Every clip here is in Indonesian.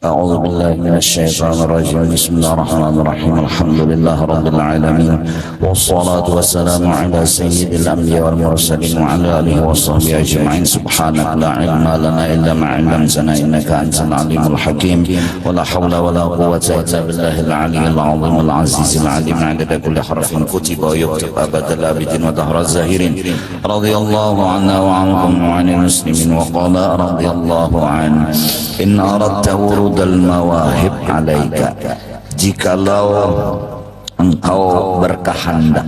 أعوذ بالله من الشيطان الرجيم. بسم الله الرحمن الرحيم. الحمد لله رب العالمين، والصلاة والسلام على سيد الأنبياء والمرسلين وعلى آله وصحبه أجمعين. سبحانك لا علم لنا إلا ما علمتنا إنك أنت العليم الحكيم. ولا حول ولا قوة إلا بالله العلي العظيم العزيز العليم. عدد كل حرف كتب ويكتب أبد الآبدين ودهر الزاهرين. رضي الله عنا وعنكم وعن المسلمين. وقال رضي الله عنه: إن أردت ورود al-mawahib alaika, jikalau engkau berkehendak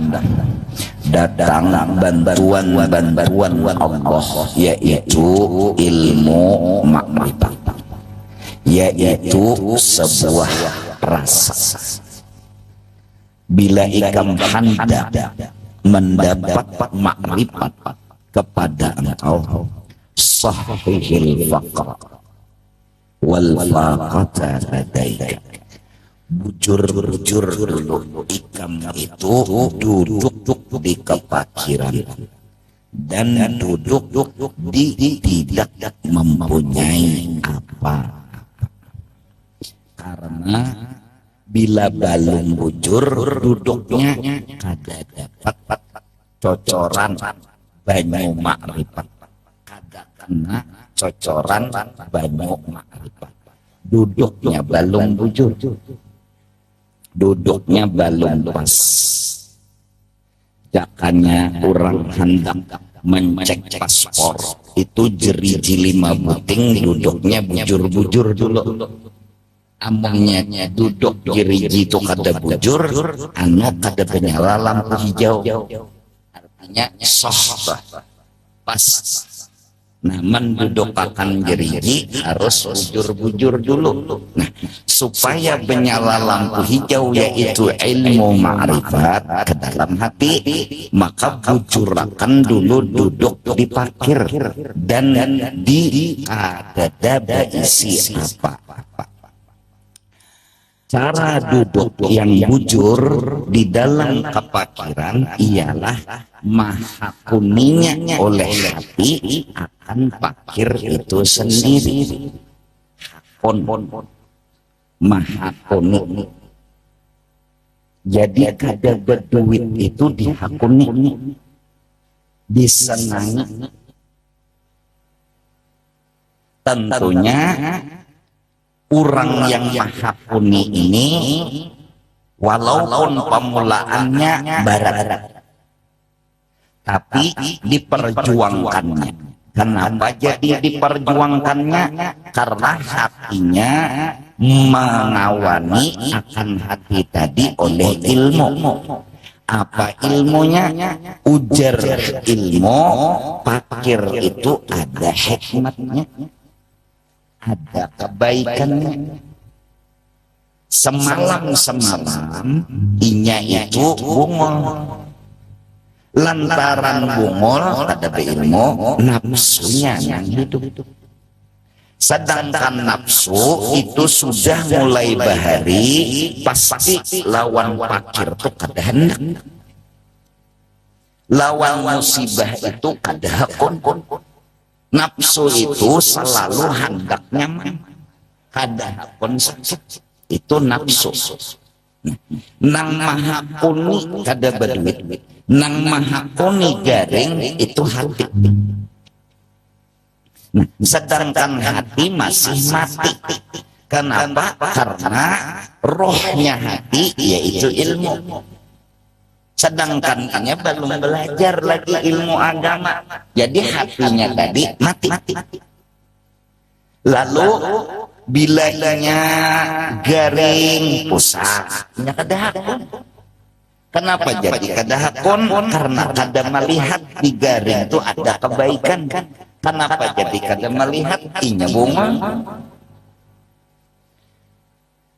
datang bantuan Allah, yaitu ilmu makrifat, yaitu sebuah rasa. Bila ikam hendak mendapat makrifat kepada engkau, sahihil faqr wal faqata ladaika, bujur dulu ikam itu duduk di kepakiran dan duduk di tidak mempunyai apa. Karena bila balung bujur duduknya kada dapat cocoran banyu makrifat, kada kena cocoran banyu makrifat. Duduknya balung bujur, duduknya balung pas. Jakanya orang hendak mencek paspor itu jeri-jeri 5 buting, duduknya bujur-bujur dulu. Amonnya duduk jeri-jeri itu kada bujur, kada penyala lampu hijau, artinya soh pas. Nah, menduduk akan jeriji harus bujur-bujur dulu. Nah, supaya menyala lampu hijau yaitu ilmu ma'rifat ke dalam hati, maka bujurakan dulu duduk di parkir dan di ada isi apa. Cara duduk yang bujur di dalam kepakiran ialah maha kuningnya oleh hati akan pakir itu sendiri. Hakun maha kuning. Jadi kada berduit itu dihakuni, disenangi. Tentunya orang yang maha kuni ini walaupun pemulaannya barat, tapi diperjuangkannya. Kenapa jadi diperjuangkannya? Karena hatinya mengawani akan hati tadi oleh ilmu. Apa ilmunya? Ujar ilmu pakir itu ada hikmatnya, ada kebaikannya. Semalam inya itu bungol, lantaran bungol ada beilmu, nafsunya yang hidup. Sedangkan nafsu itu sudah mulai bahari, pasti lawan pakir itu kada hendak, lawan musibah itu kada hakun. Nafsu itu selalu hendak nyaman, kada hakun sakit. Itu nafsu. Nang maha kuni kada berduit, nang maha kuni garing itu hati. Nah, sedangkan hati masih mati. Kenapa? Karena rohnya hati yaitu ilmu. Sedangkan hanya belum belajar lagi ilmu agama. Jadi hatinya tadi mati. Lalu bilanya garing pusat, kada hakun. Kenapa jadi kada hakun? Karena kada melihat di garing itu ada kebaikan. Kenapa jadi kada melihat? Inya bunga.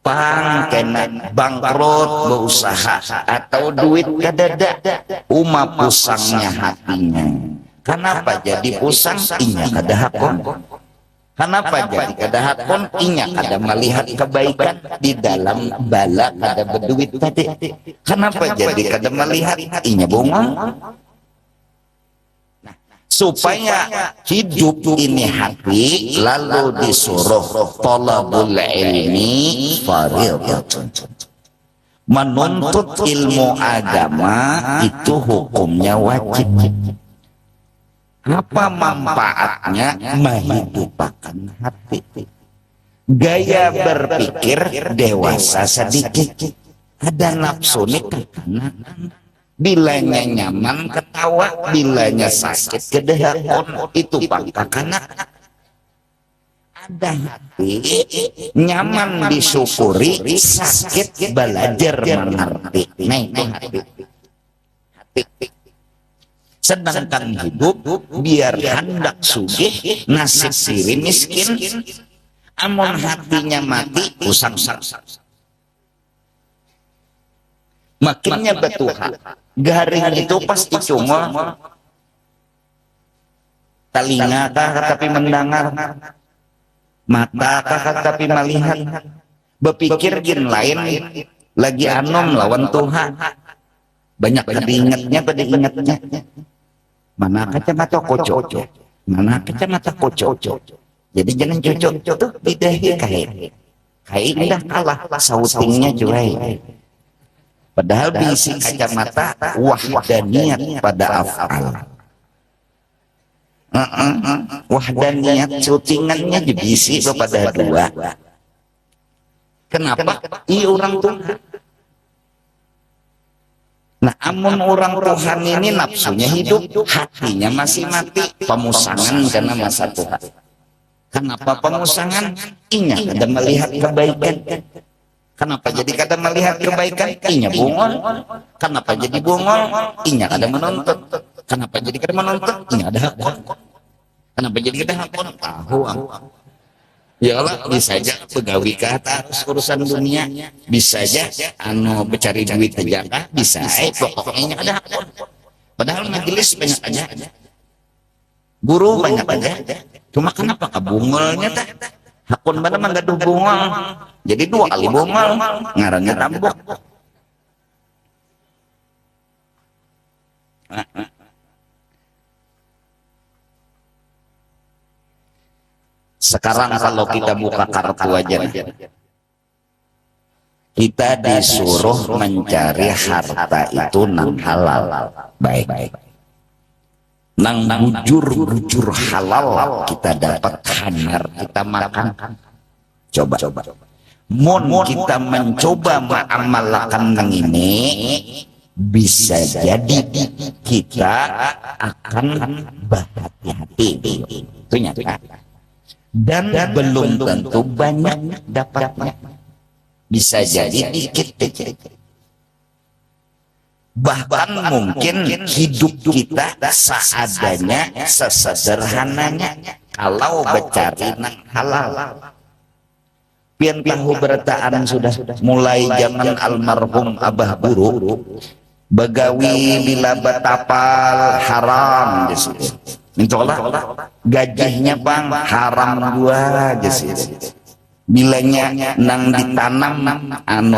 Pang kena bangkrut berusaha atau duit kada ada, pusangnya hatinya. Kenapa jadi pusang? Inya kada hakun. Kenapa jadi kada hakun? Inya kada melihat kebaikan di dalam bala kada berduit tadi. Kenapa jadi kada melihat? Inya bunga. supaya hidup ini hati lalu disuruh talabul ilmi fardhatun. Menuntut ilmu agama itu hukumnya wajib. Apa manfaatnya? Menghidupkan hati. Gaya berpikir dewasa sedikit. Ada nafsu nih kekanan. Bilanya nyaman ketawa, bilanya sakit kedehakon, itu pangka kanak. Ada hati nyaman disyukuri, sakit belajar mengerti. Nah itu hati. Sedangkan hidup biar hendak sugih, nasib diri miskin, amun hatinya mati usang-usang. Makinnya betuhan. Garing itu pasti cuma telinga kah tapi mendengar, mata kah tapi melihat, berpikir gin lain lagi anom lawan Tuhan. Banyak diingatnya pada ingatnya. Mana kacamata kocok, mana kacamata kocok. Jadi jangan cocok tuh bidahi kain udah kalah sautingnya cuy. Padahal bisi kacamata wahdaniyat pada af'al. Wahdaniyat syutingannya dibisi kepada dua. Kenapa? Iya orang Tuhan. Nah, amun orang Tuhan ini nafsunya hidup, hatinya masih mati, pemusangan karena masa Tuhan. Kenapa pemusangan? Inya ada melihat kebaikan. Kenapa jadi kada melihat kebaikan? Inya bungol. Kenapa jadi bungol? Inya kada menuntut. Kenapa jadi kada menuntut? Inya ada hakon. Kenapa jadi kada hakon? Tahu. Ya Allah, bisa aja pegawai ke atas urusan dunia, bisa aja bercari duit aja kah? Bisa. Pokoknya ada hakon. Padahal majelis banyak aja. Guru banyak aja. Cuma kenapa kabungolnya tak? Hakun mana mah gaduh bungol, jadi dua kali bungol, ngarannya tambok. Sekarang kalau kita buka kartu aja, kita disuruh mencari harta itu nang halal, baik. Nang bujur halal kita dapat hanar kita makan. Coba. Mun kita mencoba mengamalkan nang ini, bisa jadi kita akan berhati-hati. Itu nyata. Dan belum tentu banyak dapatnya. Bisa jadi dikit. Bahkan mungkin hidup kita seadanya, sesederhananya kalau bercari nang halal. Pian tahu berataan sudah mulai zaman almarhum Abah Guru, begawi bila betapal haram disitu. Mintolah gajinya bang haram dua disitu. Bilanya nang ditanam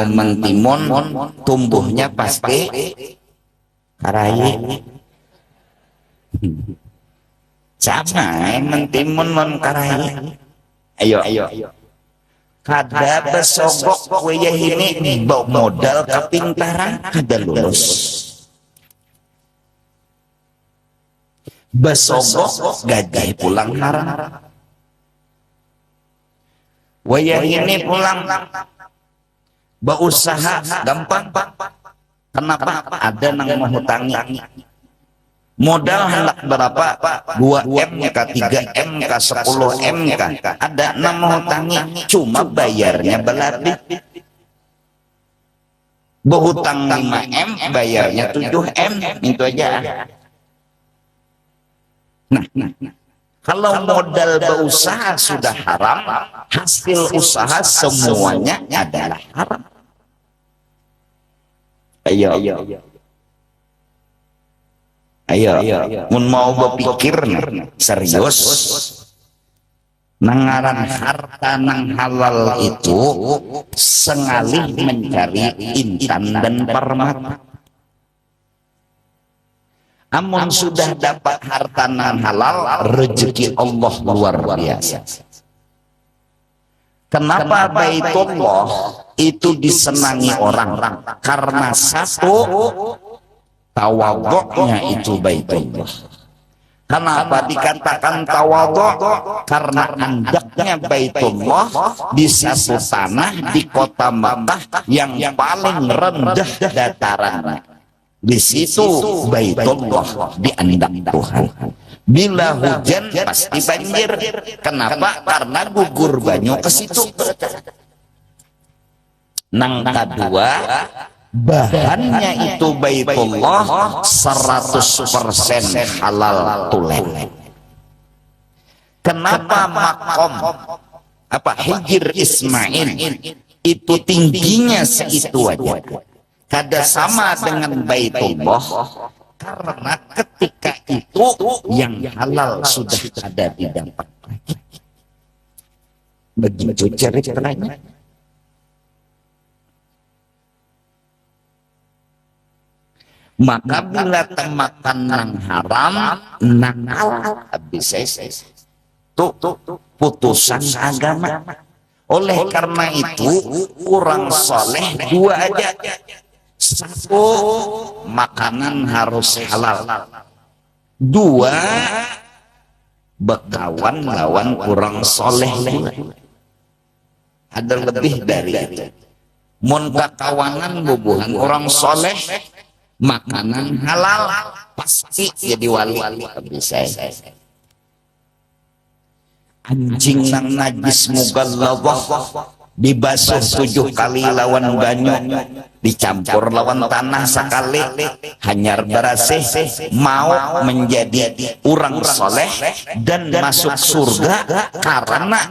mentimun, tumbuhnya pasti karai. Sama mentimun non karai. Ayo. Kada besogok waya ini bawa modal kepintaran kada lulus. Besogok gaji pulang haram. Wayah ini pulang berusaha gampang. Kenapa? Ada nang menghutangi. Modal hendak berapa? 2M k 3M k 10M k. Ada nang menghutangi, cuma bayarnya belabih. Berhutang 5M, bayarnya 7M. Itu aja. Nah. Kalau modal berusaha sudah haram, hasil usaha semuanya adalah haram. Ayo. Mun mau berpikir serius, nangaran harta nang halal itu sengalih mencari intan dan permata. Amun sudah dapat harta nan halal, rezeki Allah luar biasa. Kenapa Baitullah itu disenangi orang? Karena satu, tawadhu'nya itu Baitullah. Kenapa dikatakan tawadhu'? Karena andaknya Baitullah di satu tanah di kota Makkah yang paling rendah datarannya. Di situ Baitullah diandak Tuhan. Bila hujan pasti banjir. Kenapa? Karena gugur banyu ke situ. Nang kedua, bahannya itu Baitullah 100% halal tulen. Kenapa makom Hijr Ismail itu tingginya seitu aja? Kada sama dengan Baitullah, karena ketika itu yang halal sudah ada didapat. Begitu ceritanya. Maka bila temakan nang haram, nang halal habis tuh putusan agama. Oleh karena itu orang soleh dua aja. Satu, makanan harus halal. Dua, berkawan lawan orang soleh. Ada lebih dari itu. Mun kawanan bubuhan orang soleh, makanan halal pasti jadi wali. Bisa. Anjing nang najis mughalladhah dibasuh 7 kali lawan banyu, dicampur lawan tanah sekali, hanyar berasih, mau menjadi orang soleh dan masuk surga karena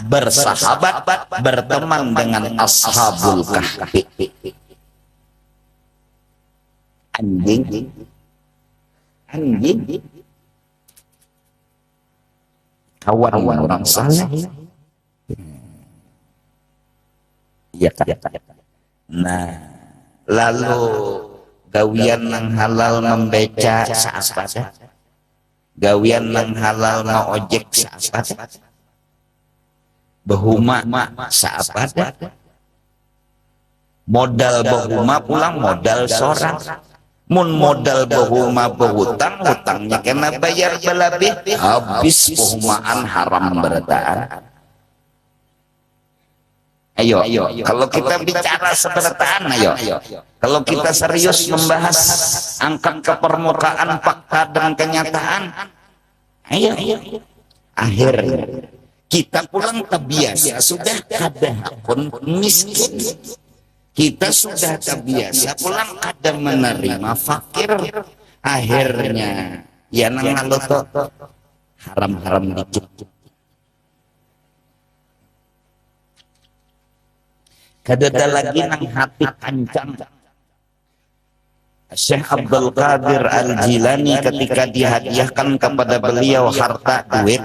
bersahabat berteman dengan ashabul kahfi. Anjing kawan orang soleh. Iya kan? Nah, lalu gawian nang halal membeca saat gawian nang halal mau ojek saat behuma saat modal behuma pulang modal seorang. Mun modal behuma behutang, hutangnya kena bayar belabih, habis behumaan haram berataan. Ayo, kalau kita bicara sebertaan, ayo. Kalau kita serius membahas angkat ke permukaan fakta dan kenyataan, ayo. Akhirnya kita pulang terbiasa sudah ada pun miskin. Kita sudah terbiasa pulang ada menerima fakir. Akhirnya ya nang ngaloto haram-haram dikit. Kadada lagi nang hati kancang. Syekh Abdul Qadir Al-Jilani ketika dihadiahkan kepada beliau harta duit,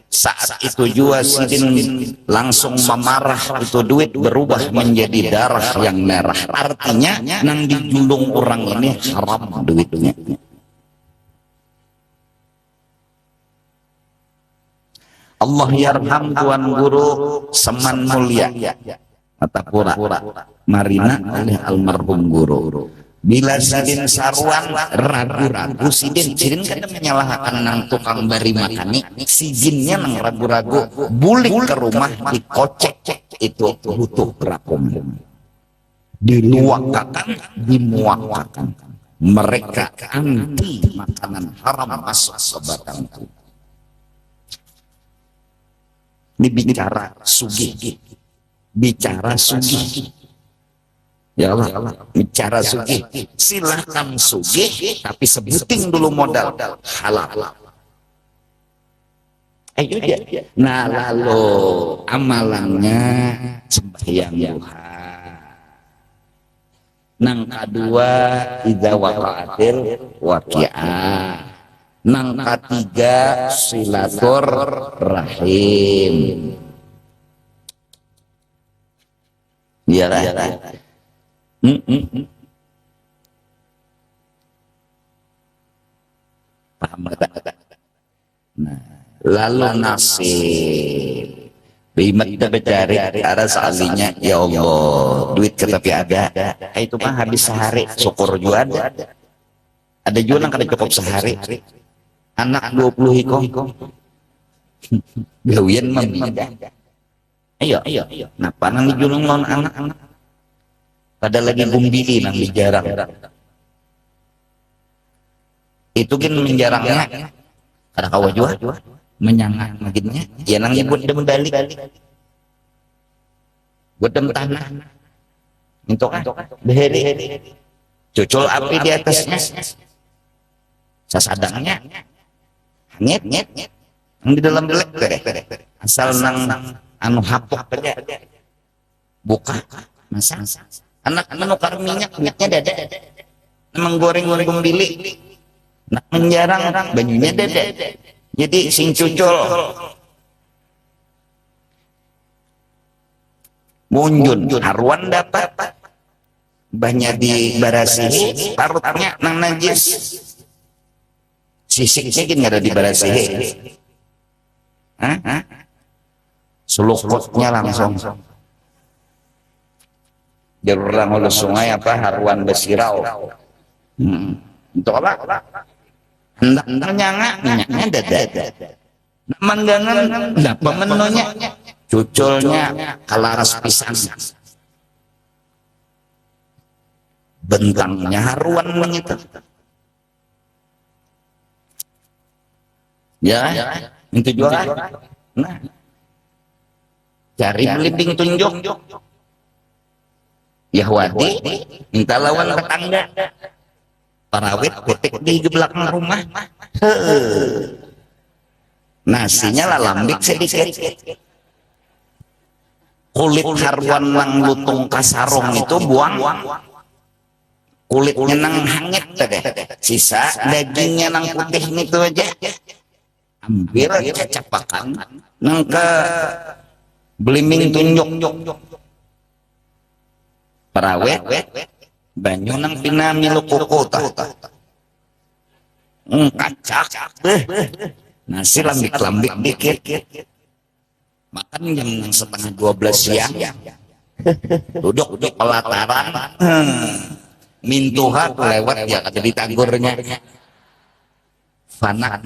saat itu juga Sidin langsung memarah, itu duit berubah menjadi darah yang merah. Artinya nang dijulung orang ini haram duitnya. Allah yarham Tuan Guru Seman Mulia Mata Pura Marina oleh almarhum guru. Bila Sidin Sarwan ragu-ragu, Sidin kan menyalahkan nang tukang bari makani, Sidinnya nang ragu-ragu, bulik ke rumah dikocek, itu butuh rakum, dimuakakan. Mereka anti makanan haram masuk ke batangku. Ini bicara sugih. Bicara sugih, ya Allah, bicara sugih. Silahkan sugih, tapi sebutin dulu modal halal. Ayo dia. Nah lalu amalannya sembahyang duha. Nang kedua idza waqa'atil waqi'ah. Nang ketiga silatur rahim. Iyalah. Paham kata? Nah, lalu nasib bimat becari ada sekalinya, ya Allah duit ke tapi ada, itu mah habis sehari syukur juga ada juga yang kada cukup sehari, anak 20 hikong gawian mah beda. Ayo nah panang dijulung lawan anak-anak pada lagi bumbili nang dijarang itu kan menjarangnya kada kawa juga menyangat makinnya ya nang buat dem balik buat dem tanah itu kan beheri cucul api di atasnya sasadangnya nyet yang di dalam delek asal nang anu hapok aja buka masak anak nukar minyak duitnya dada emang goreng bili nak menjarang banyunya dada jadi sing cucul munjun haruan dapat banyak di barasihi parutnya nang najis sisiknya kan nggak ada di barasihi suluk-suluknya langsung jalur oleh sungai apa haruan besirau untuk apa hendak minyaknya dada manggangan dapat menunya cuculnya kalaras pisang bentangnya haruan begitu ya itu juga nah cari belimbing tunjuk Yahwadi minta lawan tetangga parawit petik di belakang rumah nasinya lah lambik sedikit kulit haruan nang lutung kasarong itu buang kulitnya nang hangit tadi sisa dagingnya nang putih itu aja ambil cacapakan nang ke belimbing tunjuk parawet banyu nang pinami lu kuku kacak nasi lambik dikit makan jam 11:30 siang duduk pelataran mintuha lewat ya kata ditagurnya fana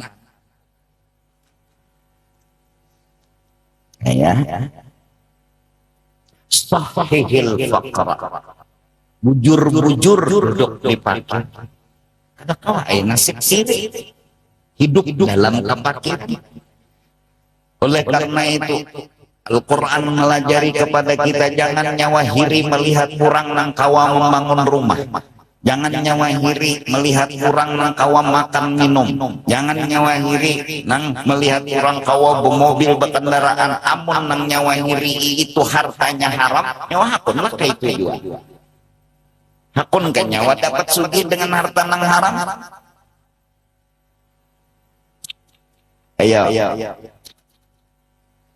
ya sahihil faqra bujur duduk di parkir ada kawa nasib siri hidup dalam kepakiran oleh karena itu Al-Quran melajari kepada kita jangan nyawahiri melihat kurang nang kawa membangun rumah jangan nyawahiri melihat kurang nang kawa makan minum jangan nyawahiri nang melihat kurang kawa bermobil berkendaraan amun nang nyawahiri itu hartanya haram nyawa hakun lah kayak itu juga hakun kan nyawa dapat sugih dengan harta nang haram ayo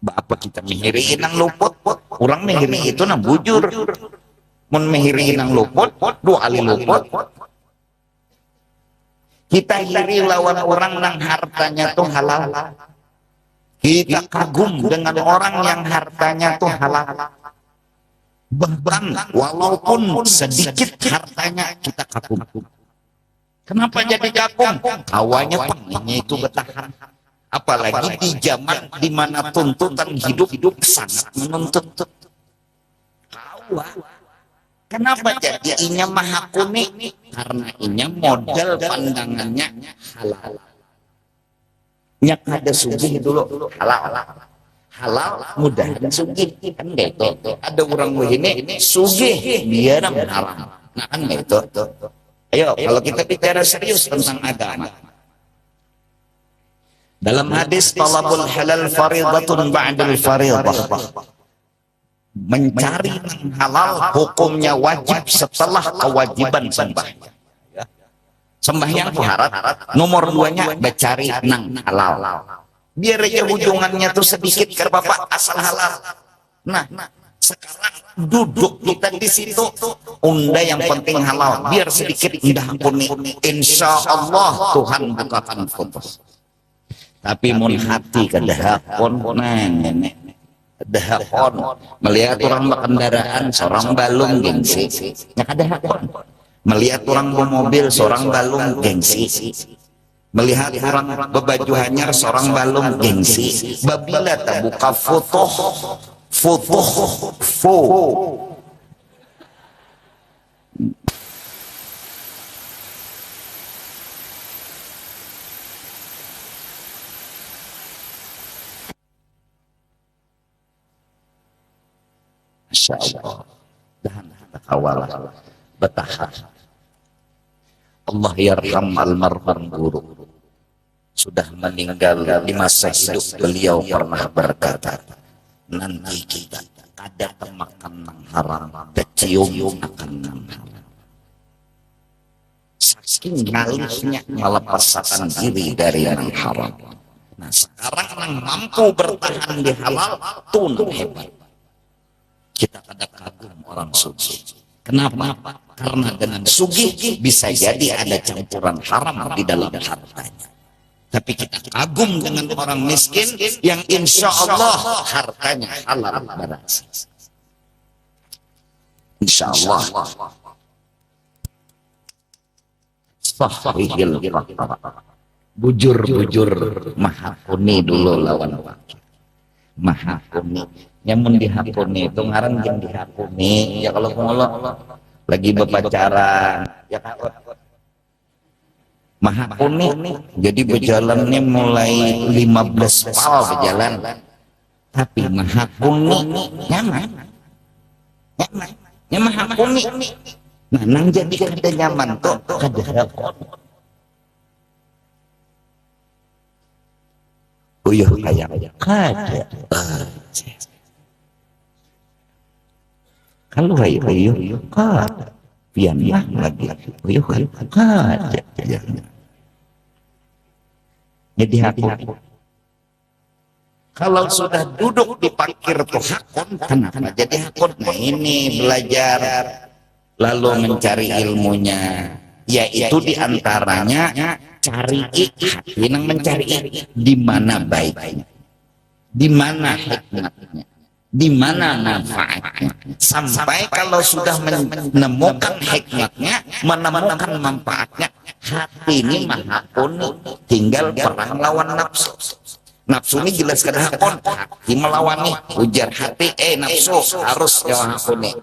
apa kita mihiri nang luput kurang mihiri itu nang bujur mun mihiri nang luput 2 kali luput kita iri lawan orang nang hartanya tuh halal kita kagum dengan orang yang hartanya tuh halal bahkan walaupun sedikit hartanya kita kagum kenapa jadi kagum kawanya pengennya itu bertahan apalagi di zaman di mana tuntutan hidup sangat menuntut kawa kenapa jadi inya maha kuning karena inya modal pandangannya halal nyak ada sugih dulu halal mudah dan sugih kan gitu ada orang begini sugih biar haram nah kan gitu ayo kalau kita bicara serius tentang agama dalam hadis talabul halal faridatun ba'dal faridah mencari yang halal hukumnya wajib setelah kewajiban sembahyang sembahyang syarat nomor 2-nya mencari nang halal biar aja ujungannya tuh sedikit ke bapak asal halal nah Sekarang duduk kita di situ, unda yang penting halal, biar sedikit indah kuning, insya Allah Tuhan bukakan foto. Tapi mun hati kedahakon nenek, kedahakon melihat orang berkendaraan seorang balung gengsi, ya kedahakon. Melihat orang bermobil seorang balung gengsi, melihat orang berbaju hanyar seorang balung gengsi. Babila tak buka foto Masya Allah, dan tawalah betah. Allah yarham almarhum guru, sudah meninggal di masa hidup beliau pernah berkata, nanti kita kada makan nang haram, kecium akan nang haram. Saking ngalihnya melepaskan diri dari yang haram. Nah sekarang nang mampu bertahan di halal, tun hebat. Kita kada kagum orang suci. Kenapa? Karena dengan sugih bisa jadi ada campuran haram di dalam hartanya. Tapi kita kagum dengan orang miskin yang insya Allah hartanya halal berhasil. Insya Allah. Sahihil fakta. Bujur mahakuni dulu lawan wakil. Mahakuni. Nyamun dihakuni itu ngaran yang dihakuni. Ya kalau ngolok lagi berpacaran ya kakot. Mahakuni jadi berjalannya mulai 15 pal berjalan, tapi mahakuni nyaman mahakuni. Nah nang jadi kada nyaman tuh kada hakon. Uyuh kayak kada kalau uyuh kada pian lagi uyuh kada jadi hakon. Kalau sudah duduk di parkir tuh hakon, kenapa jadi hakon? Nah ini belajar lalu mencari ilmunya, yaitu diantaranya cari hati yang mencari di mana baiknya, di mana hikmatnya, di mana manfaatnya. Sampai kalau sudah menemukan hikmatnya, menemukan manfaatnya, hati ini mahakun, tinggal perang lawan nafsu. Nafsu ini jelas kada hakon, hati melawani, ujar hati, nafsu harus jawab hakun.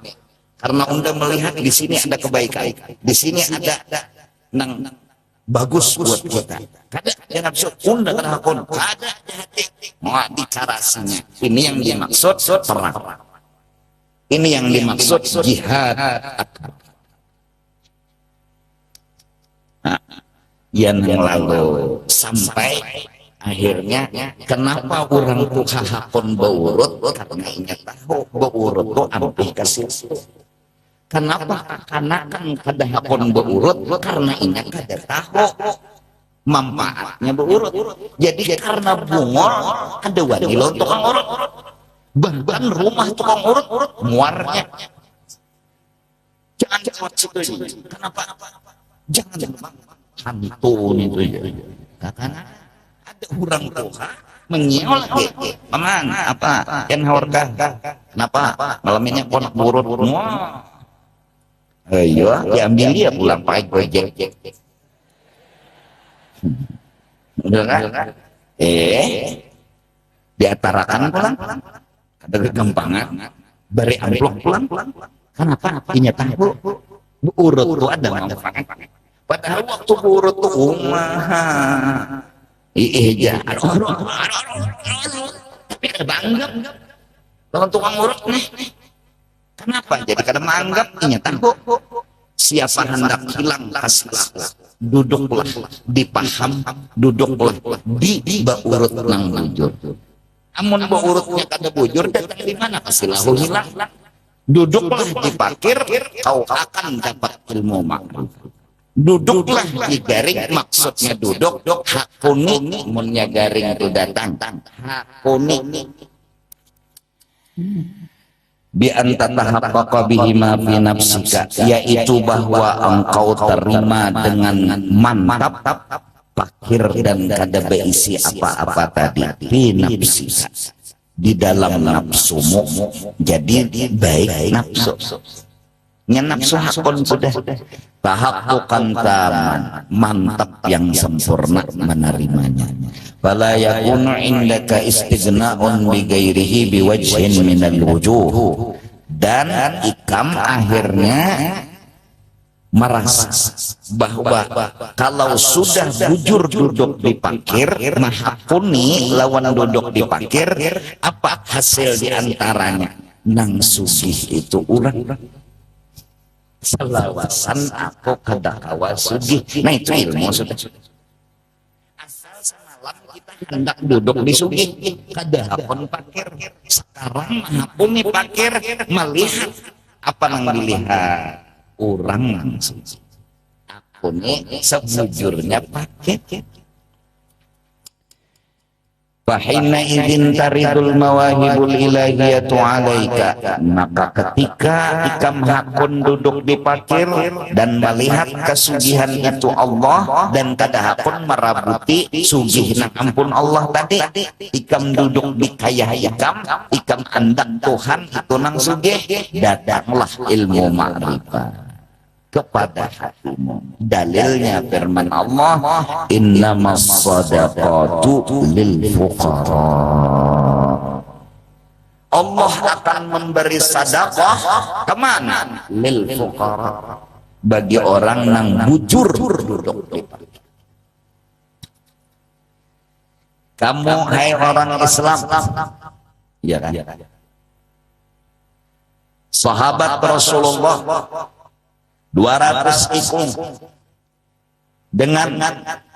Karena unda melihat di sini ada kebaikan, di sini ada nang bagus buat kita. Kada ada nafsu, unda kada hakun, kada hati mau dicarasinya. Ini yang dimaksud perang. Ini yang dimaksud jihad. Nah, yang lalu sampai akhirnya kenapa orang tuh hakon beurut? Karena ingat tahu beurut tuh ampih kasih. Kenapa? Karena kan kada hakon beurut karena ingat kada tahu manfaatnya beurut. Jadi karena bungol kada wani lo tukang urut. Bahkan rumah tukang urut muarnya. Jangan lewat situ. Kenapa? Jangan hantu itu ya. Karena ada orang tua menyeol lagi. Paman, apa? Yang hawarkah? Kenapa? Malam ini ponak burut. Wah. Ayo, diambil dia pulang pakai gojek. Udah kan? Diatarakan pulang. Ada kegampangan. Beri amplop pulang. Kenapa? Inya tahu. Urut tuh ada manfaat. Padahal waktu urut tuh umah. Iya, tapi kada banggap. Lawan tukang urut nih. Kenapa? Jadi kada menganggap inya tahu. Siapa hendak hilang kasih duduklah dipaham, duduklah di baurut nang bujur. Amun baurutnya kada bujur, datang di mana kasih lahu hilang. Duduklah di parkir, kau akan dapat ilmu makna. Duduklah di garing, maksudnya duduk hakuni, munnya garing itu datang hakuni. bi anta tahaqqaqa bihi ma fi nafsika, yaitu bahwa engkau terima dengan mantap fakir dan kada berisi apa-apa tadi fi nafsika, di dalam nafsumu. Jadi baik nafsu nya nafsu hakun sudah tahaqquqan taman, mantap yang sempurna menerimanya. Fala yakunu indaka istighna'un bi ghairihi biwajhin minal wujuh, dan ikam akhirnya merasa bahwa kalau sudah bujur duduk di pakir, mahakuni lawan duduk di pakir, apa hasil diantaranya? Nang sugih itu urang salawasan aku kada kawa sugih. Nah itu ilmu sudah. Asal semalam kita hendak duduk di sugih, kada hakun pakir. Sekarang mahakuni pakir, melihat apa nang dilihat orang langsung. Aku nih sebujurnya pakai. Fahina idin taridul mawahibul ilahiyatu alaika, maka ketika ikam hakun duduk di pakir dan melihat kesugihan itu Allah, dan kada hakun merabuti sugih nang ampun Allah tadi, ikam duduk di kayah ikam hendak Tuhan itu nang sugih, datanglah ilmu ma'rifah kepada hatimu. Dalilnya firman Allah, innamas shadaqatu lil fuqara. Allah akan memberi sedekah kemana? Lil fuqara, bagi orang yang bujur duduk di pakir. Kamu hai orang Islam, ya kan? Sahabat Rasulullah 200 ikung dengan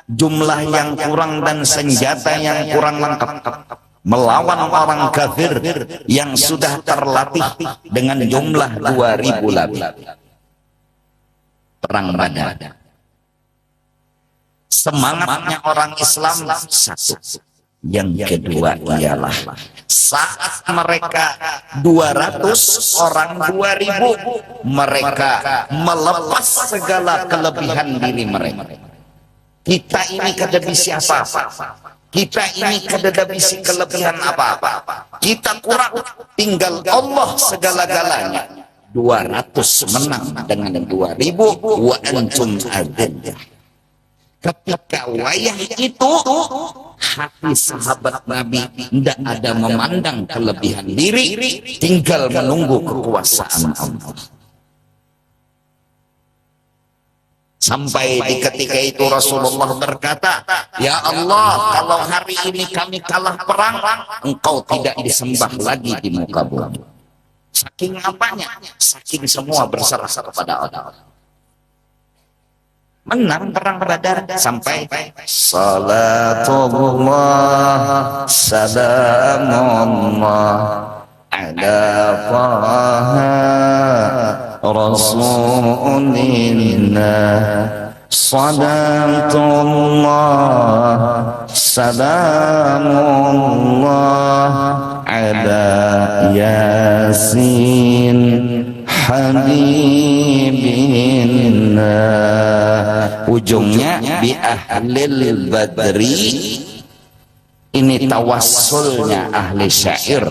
jumlah yang kurang dan senjata yang kurang lengkap melawan orang kafir yang sudah terlatih dengan jumlah 2000 lebih. Perang Badar. Semangatnya orang Islam satu. Yang kedua ialah saat mereka 200 orang 2000, mereka melepas segala kelebihan diri mereka. Kita ini kada bisa apa-apa, kita ini kada bisa kelebihan apa-apa, kita kurang, tinggal Allah segala-galanya. 200 menang dengan 2000, wa antum adillah. Ketika wayah itu, hati sahabat Nabi tidak ada memandang kelebihan diri, tinggal menunggu kekuasaan Allah. Sampai di ketika itu Rasulullah berkata, ya Allah, kalau hari ini kami kalah perang, engkau tidak disembah lagi di muka bumi. Saking apanya? Saking semua berserah kepada Allah. Menang perang Badar sampai salatullah salamullah ala taha rasulillah, salatullah salamullah ala yasin habibillah. Ujungnya bi ahlil badri, ini tawassulnya ahli syair.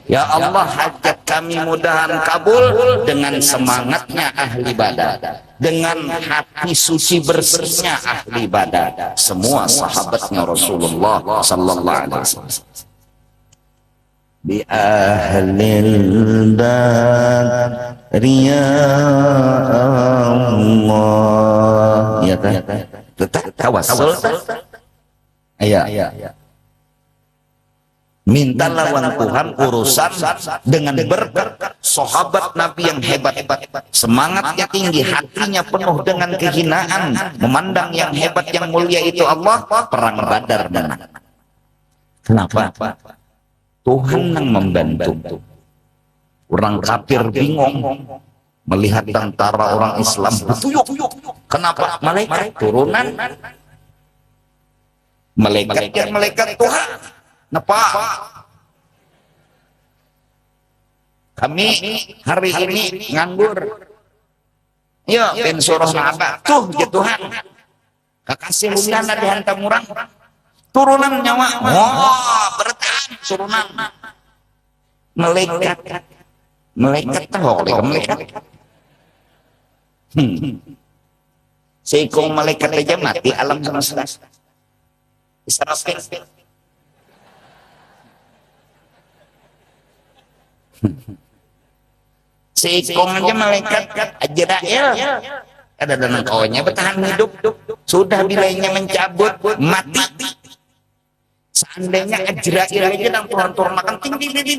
Ya Allah, hajat kami mudahan kabul dengan semangatnya ahli Badar, dengan hati suci bersihnya ahli Badar, semua sahabatnya Rasulullah sallallahu alaihi wasallam. Bi ahlil badri ya Allah, ya kan? Tetap tawassul. Iya. Minta lawan Tuhan urusan dengan berkat sahabat Nabi yang hebat-hebat, semangatnya tinggi, hatinya penuh dengan kehinaan, memandang yang hebat yang mulia itu Allah. Perang Badar menang. Kenapa? Tuhan yang membantu. Orang kafir bingung melihat tentara orang Islam betuyuk. Kenapa? Malaikat turunan. Malaikat Tuhan. Napa? Kami hari ini nganggur. Yuk, ben surah apa? Tuh, ya Tuhan. Kakasih undana dihantam orang. Turunan nyawa. Oh, bertahan turunan. Malaikat. Malaikat tahu oleh malaikat. Seikong malaikat aja mati alam semesta. Israfil. Seikong aja malaikat Ajrail. Ada dalam kawannya bertahan hidup. Sudah bilainya mencabut mati. Seandainya Ajrail aja dan turun makan tinggi mati.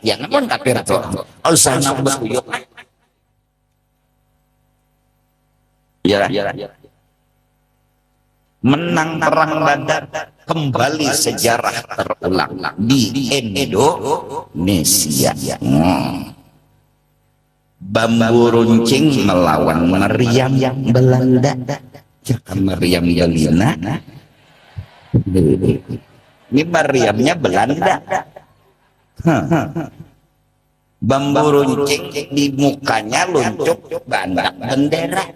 Ya namun kafir tuh. Allah nak beruyuk. Ya. Menang perang Badar, kembali sejarah terulang di Indonesia. Bambu runcing melawan meriam yang Belanda. Meriam Galina. Ini meriamnya Belanda. Bambu runcing di mukanya luncuk bandak bendera.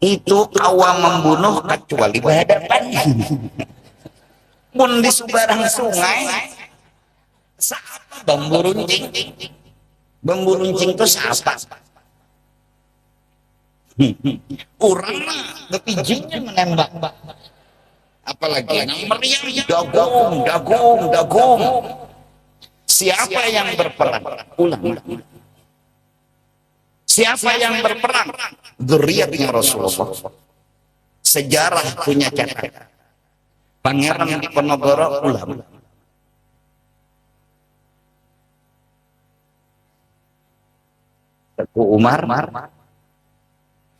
Itu kawa membunuh kecuali berhadapan. Pun di seberang sungai, siapa bambu runcing? Bambu runcing itu siapa? Orang kepijingnya menembak. Apalagi yang meriam, dagung. Siapa yang berperang? Ulang. Siapa yang berperang? Dzurriyyatnya Rasulullah. Sejarah punya catat. Pangeran Diponegoro ulama. Teguh Umar,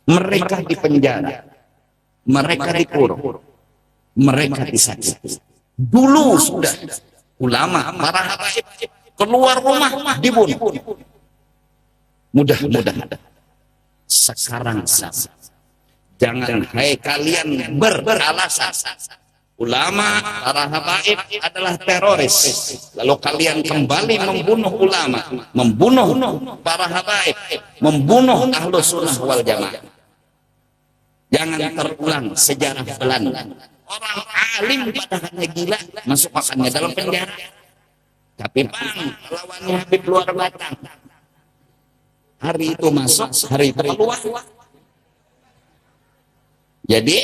mereka dipenjara, mereka dikurung, mereka disakiti. Dulu sudah ulama, para habaib keluar rumah dibunuh. Mudah-mudahan sekarang sama. Jangan hai kalian beralasan ulama para habaib adalah teroris lalu kalian kembali membunuh ulama, membunuh para habaib, membunuh ahlu sunnah wal jamaah. Jangan terulang sejarah Belanda. Orang alim padahalnya gila masukkannya dalam penjara, tapi lawannya Habib luar batang. Hari itu masuk, hari itu keluar. Jadi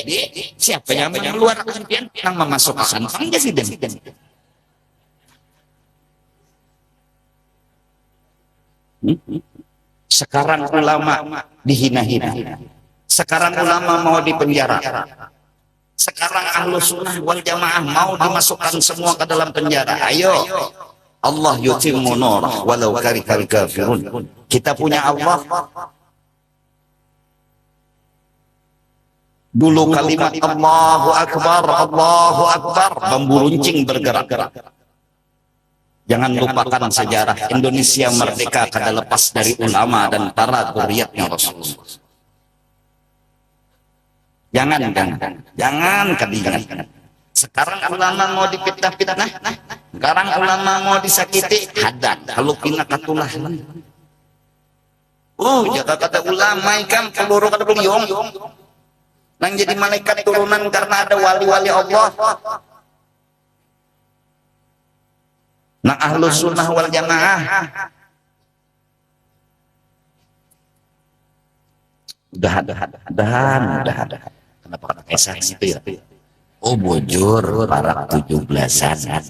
siapa yang mengeluarkan pian yang memasukkan presiden? Sekarang ulama dihina-hina. Sekarang ulama mau dipenjara. Sekarang ahlu sunnah wal jamaah mau dimasukkan semua ke dalam penjara. Ayo. Allah yutimmu nurah walau karihal kafirun. Kita punya Allah. Dulu kalimat Allahu Akbar, bambu runcing bergerak. Jangan lupakan sejarah Indonesia merdeka kada lepas dari ulama dan para dzurriyyatnya Rasulullah. Jangan kebingungan. Sekarang ulama mau dipitnah-pitnah, sekarang ulama mau disakiti, hadat kalau pina katulah. Jaga kata ulama ikan peluru kata beliung. Nang jadi malaikat turunan karena ada wali-wali Allah. Nang ahlu sunnah wal jamaah. Udah ada. Kenapa kata Kaisar itu ya? Oh bujur para 17-an.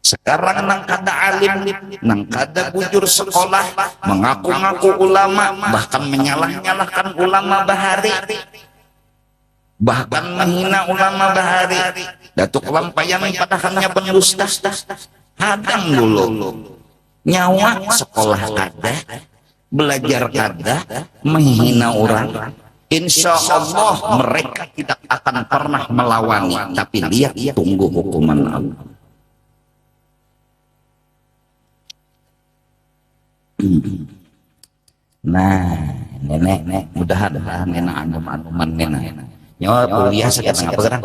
Sekarang nang kada alim, nang kada bujur sekolah, mengaku-ngaku ulama, bahkan menyalah-nyalahkan ulama bahari, bahkan menghina ulama bahari. Datuk lampayan padahalnya pendusta. Hadang dulu. Nyawa sekolah kada, belajar kada, menghina orang. Insya Allah mereka tidak akan pernah melawani, tapi lihat tunggu hukuman Allah. Nah, nenek mudah-mudahan nenek anum-anuman nenek. Nyawa kuliah sekarang apa gerang?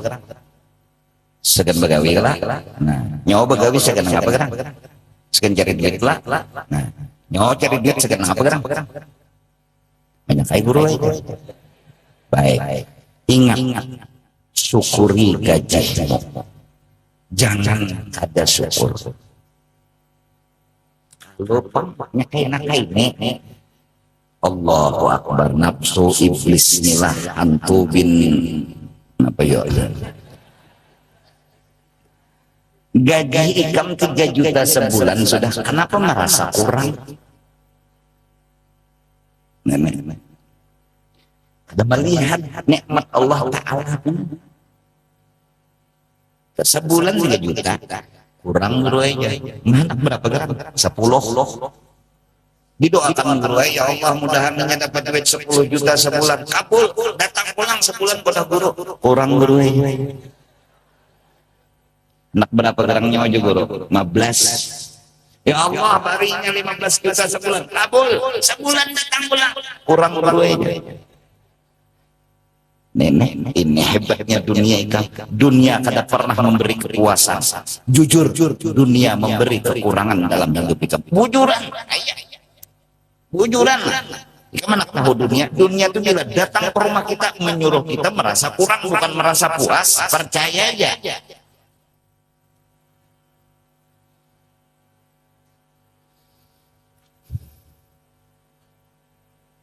Segan begawi lah. Nah, nyawa begawi segan apa gerang? Segan cari duit lah. Nah, nyawa cari duit segan apa gerang? Banyak kayak guru itu. Baik, ingat, syukuri gajimu. Jangan ada syukur. Lupa kayak ini. Allahu Akbar, nafsu iblis inilah hantu bin apa ya? Gaji ikam 3 juta sebulan sudah, kenapa merasa kurang? Nenek, ada melihat nikmat Allah Ta'ala. Sebulan 3 juta, kurang guru aja. Mana berapa gram? 10. Didoakan guru, ya Allah mudah-mudahan dapat duit 10 juta sebulan. Kabul, datang pulang sebulan pada guru. Kurang guru aja. Anak berapa gerangnya aja guru? 15. Ya Allah barinya 15 juta sebulan. Kabul, sebulan datang pulang. Kurang guru aja. Nenek, ini hebatnya dunia ikan. Dunia kada pernah memberi kepuasan. Jujur, dunia memberi kekurangan dalam hidup ikan. Bujuran. Ikan mana tahu dunia? Dunia itu bila datang ke rumah kita menyuruh kita merasa kurang, bukan merasa puas. Percaya aja.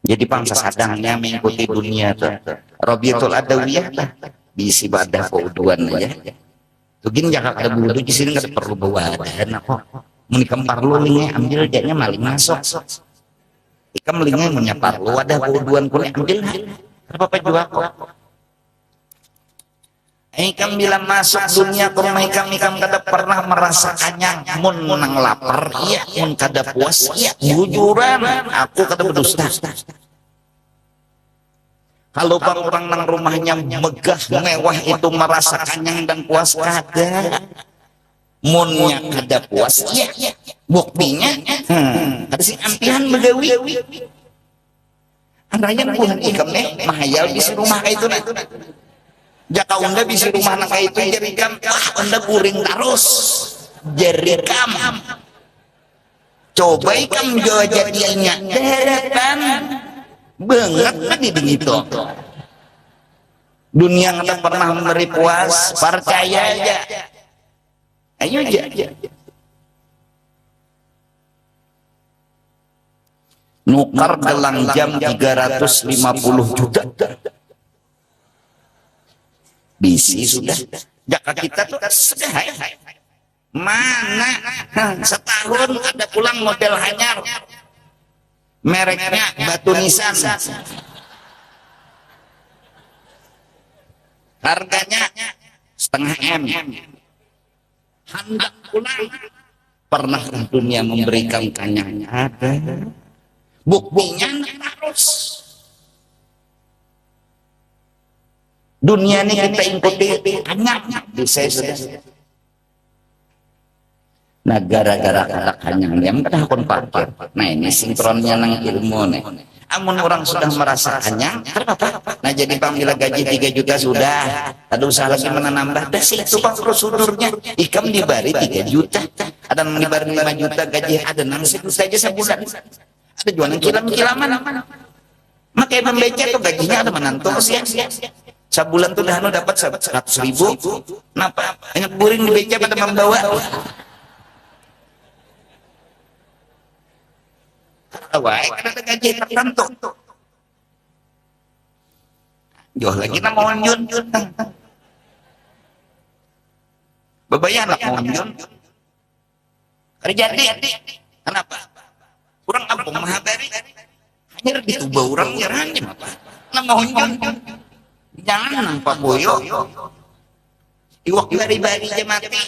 Jadi bangsa sadangnya mengikuti dunia tuh. Rabiatul Adawiyah bisi badah keuduan aja. Tugin jangan ada bulu di sini nggak perlu bawa badan kok. Menikam parlu lingnya ambil jadinya maling masuk. Ikam lingnya punya parlu ada keuduan kulit ambil. Apa jual kok? Ikam bila masuk dunia ke rumah ikam kada pernah merasa kenyang, mun menang lapar, iya, mun kada puas, iya, bujuran, aku kada berdusta. Kalau orang nang rumahnya megah, mewah itu merasa kenyang dan puas kada, munnya kada puas, iya, buktinya, ada si ampihan begawi, anaknya bukan ikam nih, mahayal di rumah itu nih. Jaka unda bisa rumah nak itu jerikam, unda guring terus jerikam. Coba ikam jo jadinya deretan banget tadi begitu. Dunia nggak pernah memberi puas, percaya aja. Ayo aja. Nukar gelang jam 350 juta. Bisi sudah. Jaka kita tuh sudah mana setahun ada pulang model hanyar mereknya batu nisan harganya setengah M hendak pulang pernah dunia memberikan kanyanya ada buktinya harus dunia ini kita ikuti hanya bisa sudah. Nah gara-gara kada kanyang diam kada akon parkir. Nah ini sinkronnya nang ilmu nih. Amun orang sudah merasa kanyang, kenapa? Nah jadi bang bila gaji 3 juta sudah, ada usaha lagi menambah. Dah itu bang prosedurnya. Ikam dibari 3 juta, ada yang dibari 5 juta gaji, ada nang situ saja sebulan. Ada jualan kilam-kilaman. Makanya pembeca tuh gajinya ada menantu siap-siap. Sebulan tuh dah dapat 100.000. Kenapa? Hanya buring di beca pada membawa. Awai, kan ada gaji tertentu. Jual lagi nama onjun. Bebayar lah onjun. Terjadi. Kenapa? Kurang apa mahabari? Hanya ditubah orang nyerang apa? Nama onjun. Jangan nampak boyo. Iwak bari-bari aja mati.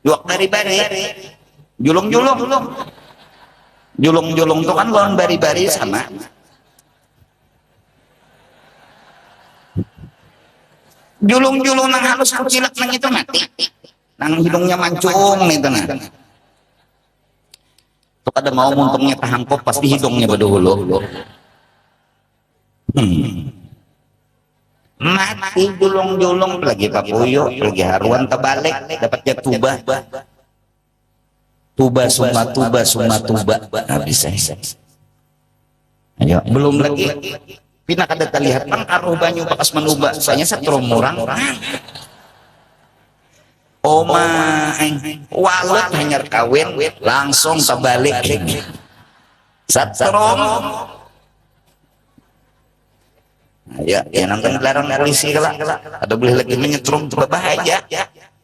Iwak bari-bari. Julung-julung. Julung-julung itu kan lawan bari-bari sama. Julung-julung nang halus kucilak nang itu mati. Nang hidungnya mancung itu nah. kada mau muntungnya tahangkop pasti hidungnya badahulu. Mati julung-julung lagi papuyo lagi haruan terbalik dapatnya tuba suma habis saya. Ayo belum lagi pina kada terlihat pangkaruh banyu bakas manuba soalnya setrum murang walet hanyar kawin langsung terbalik setrum. Ya nonton larang polisi kala ada boleh lagi menyetrum berbahaya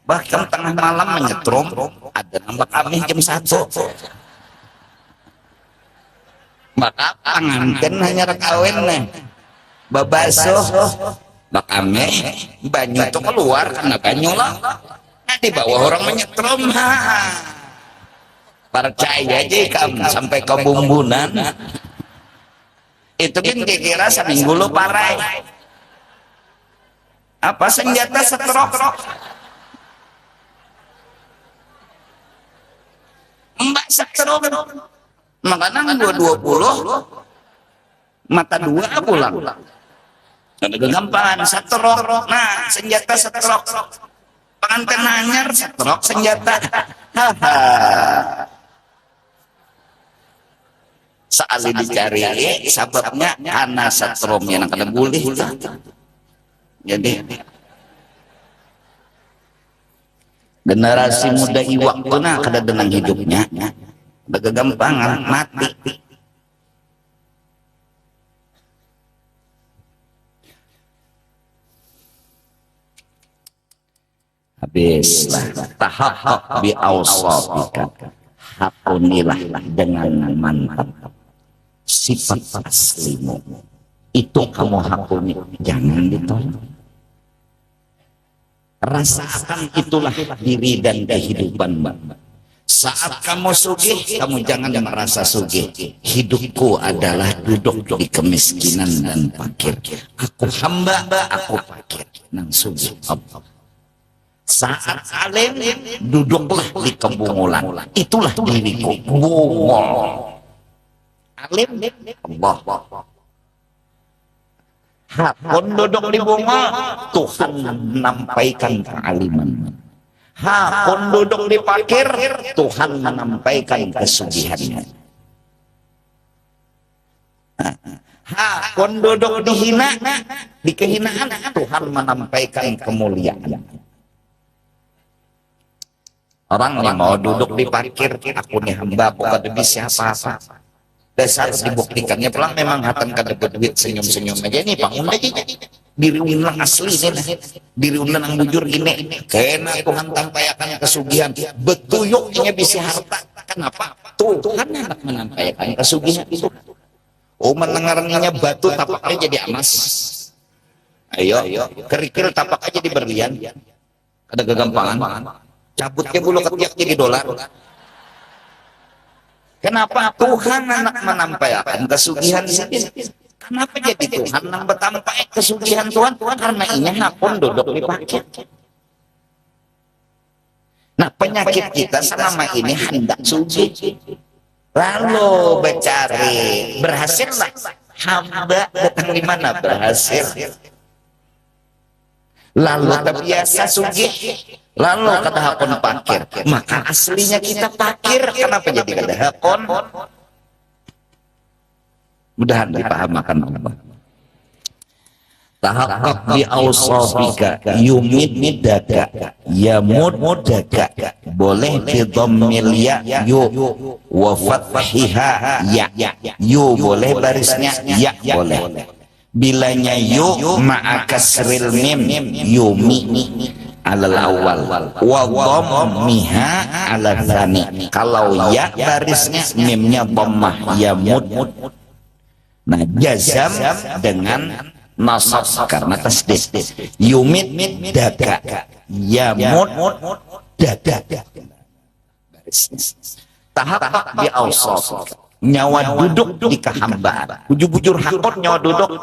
bahkan tengah malam menyetrum ada nambah kami jam 1 maka pangankan hanya kawin nih babaso bak ame banyu itu keluar karena banyu lah di bawah orang menyetrum percaya aja kamu sampai ke bumbunan itu kan kira seminggu lo parai apa senjata setrok mbak setrok makanya gua 20 mata 2 pulang ada kegampangan setrok nah senjata setrok pengantin hanyar setrok senjata saali dicari sebabnya karena setrumnya yang kada boleh jadi generasi muda iwak na kada dengan hidupnya kegampangan mati habis tahap bi awsafika hakunilah dengan mantap sifat aslimu itu kamu hakuni jangan ditolak rasakan itulah diri dan kehidupan saat kamu sugih kamu jangan merasa sugih hidupku adalah duduk di kemiskinan dan fakir aku hamba aku fakir nang sugih saat alim duduklah di kebungulan itulah diriku bungol alim Allah hakun duduk di bunga Tuhan menampaikan kealiman hakun duduk di fakir Tuhan menampaikan kesugihannya hakun duduk di hina di kehinaan Tuhan menampaikan kemuliaan orang yang mau duduk di fakir aku nih hamba aku kada bisa apa-apa dasar dibuktikannya pelang memang hatan kada berduit senyum-senyum aja nih bangun aja diri ulang asli nih diri ulang yang bujur gini kena Tuhan tampayakan kesugihan betuyuknya bisa harta kenapa Tuhan hendak menampaikan kesugihan itu mendengarnya batu tapaknya jadi emas ayo kerikil tapaknya jadi berlian ada kegampangan cabutnya bulu ketiak jadi dolar. Kenapa Tuhan anak menampaikan kesugihan sendiri? Kenapa jadi Tuhan yang bertampai kesugihan Tuhan? Karena ini hakun duduk di fakir. Nah penyakit kita selama ini hendak sugih. Lalu bercari berhasil lah. Hamba datang di mana berhasil? Lalu terbiasa sugih. Lalu kata hakun fakir, maka aslinya kita fakir. Kenapa jadi kata hakun? Mudahan dipahamakan Allah. Tahaqqaq bi awsafika yumidaka yamudaka boleh di dhammil ya yu wa fathiha ya yu boleh barisnya ya boleh bilanya yu ma'a kasril mim yumi alal awal wa dhammiha ala tsani kalau ya barisnya mimnya dhammah yamud nah jazam dengan nasab karena tasdid yumid daka yamud daka barisnya tahaqqaq bi awsaf nyawa duduk di kehambaan bujur-bujur hakot nyawa duduk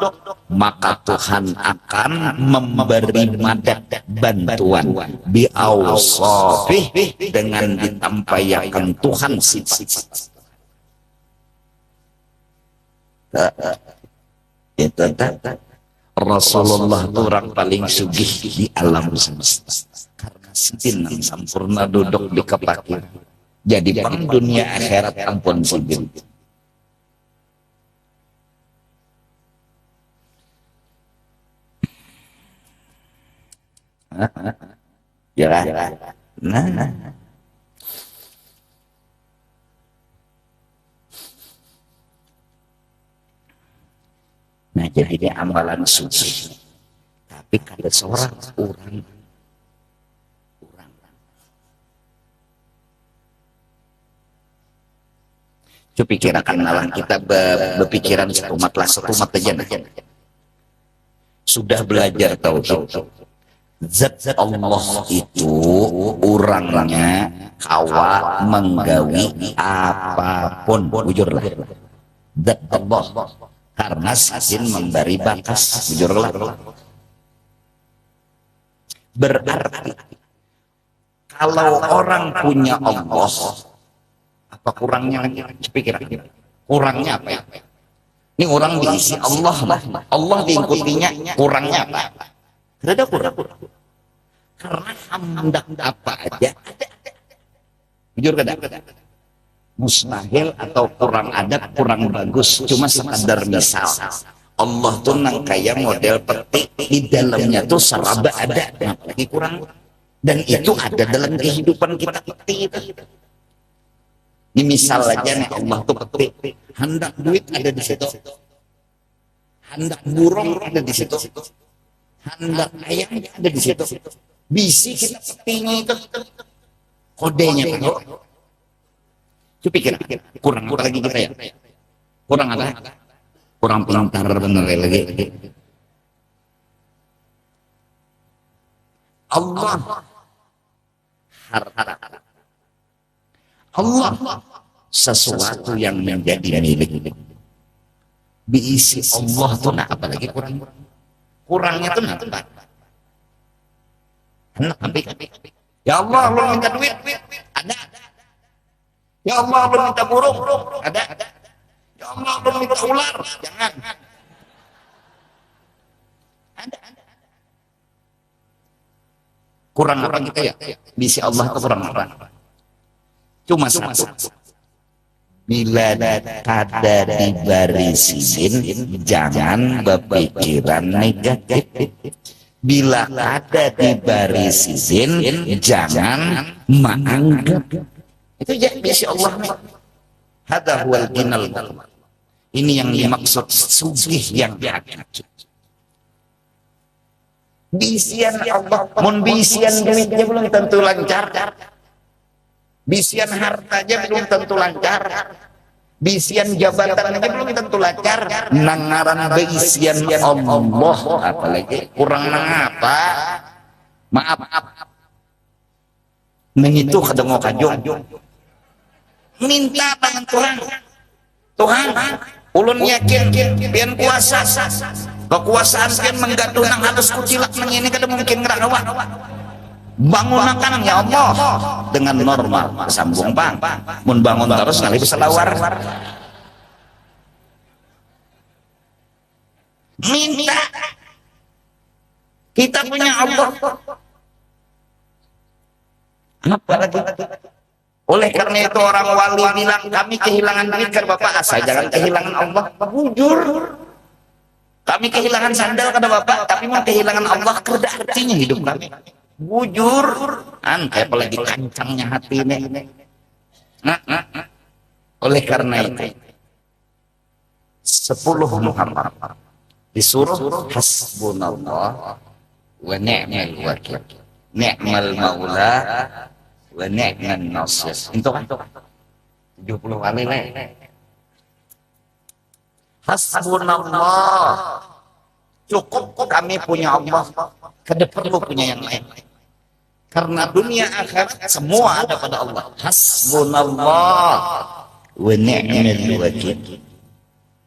maka Tuhan akan memberi madad bantuan bi awsafih dengan ditampaikan Tuhan sifat Itu Rasulullah itu orang paling sugih di alam semesta karena sidin sampurna duduk di kepaki. Jadi pang dunia akhirat ampun sidin. Ya kan? Nah. Nah, jadi ini amalan suci. Tapi kada seorang orang. Coba pikirkan lah kita berpikiran setumat aja. Sudah belajar tauhid. Zat Allah itu orangnya kawa menggawi apapun, bujurlah. Zat Allah karena sizin memberi bakas, bujurlah. Berarti kalau orang punya Allah, apa kurangnya? Pikiran kurangnya apa ya? Ini orang diisi Allah lah, Allah diikutinya, kurangnya apa? Tidak ada kurang. Karena hendak apa aja ada. Jujur kada? Mustahil atau kurang adab, kurang bagus, cuma sekadar misal. Allah tuh nang kayak model petik di dalamnya tuh seraba ada, apalagi kurang. Dan itu ada dalam kehidupan kita petik. Ini misal aja nih, Allah tuh petik, hendak duit ada di situ, hendak burung ada di situ, hendak ayam ada di situ. Bisi kita petiknya itu kodenya kan? Coba pikir, kurang apa lagi kita ya? Kurang apa? Kurang pintar bener lagi. Allah harta. Allah sesuatu yang menjadi milik. Diisi Allah tuh nah apalagi kurang. Kurangnya tuh apa? Ya Allah, Allah minta duit, ada. Ya Allah, Allah minta burung, ada. Ya Allah, Allah minta ular, jangan. Ada. Kurang apa kita ya? Bisi Allah itu kurang apa? Cuma satu. Bila kada diberi sizin, jangan berpikiran negatif. Bila kada diberi sizin, jangan menganggap. Itu jadi bisi Allah nih. Hada huwal ginal. Ini yang dimaksud sugih yang hakiki. Bisian Allah, mun bisian duitnya belum tentu lancar. Bisian hartanya belum tentu lancar. Bisian jabatan aja belum tentu lancar. Nangaran bisian Allah apalagi kurang apa? Maaf. Mengitu kadang kajong. Minta tangan Tuhan, ulun yakin pian kuasa. Kekuasaan pian menggaduh nang halus kucilak nang ini kada mungkin ngerawa. Bangun makan ya Allah dengan normal, sambung bang. Mun bangun terus ngali bisa lawar. Minta. Kita punya Allah. Apa lagi? Oleh karena itu orang wali bilang kami kehilangan duit kan Bapak, asal jangan kehilangan Allah. Bujur. Kami kehilangan sandal kata Bapak, tapi mau kehilangan Allah kerja artinya hidup kami. Bujur. Kayak apalagi kancangnya hati ini. Oleh karena itu 10 Muharram disuruh hasbunallah wa ni'mal wakil. Ni'mal maula wa ni'man nasir. Itu kan 70 kali lah. Hasbunallah, cukup kami punya Allah, kada perlu punya yang lain. Karena dunia akhirat semua ada pada Allah. Hasbunallah wa ni'mal wakil.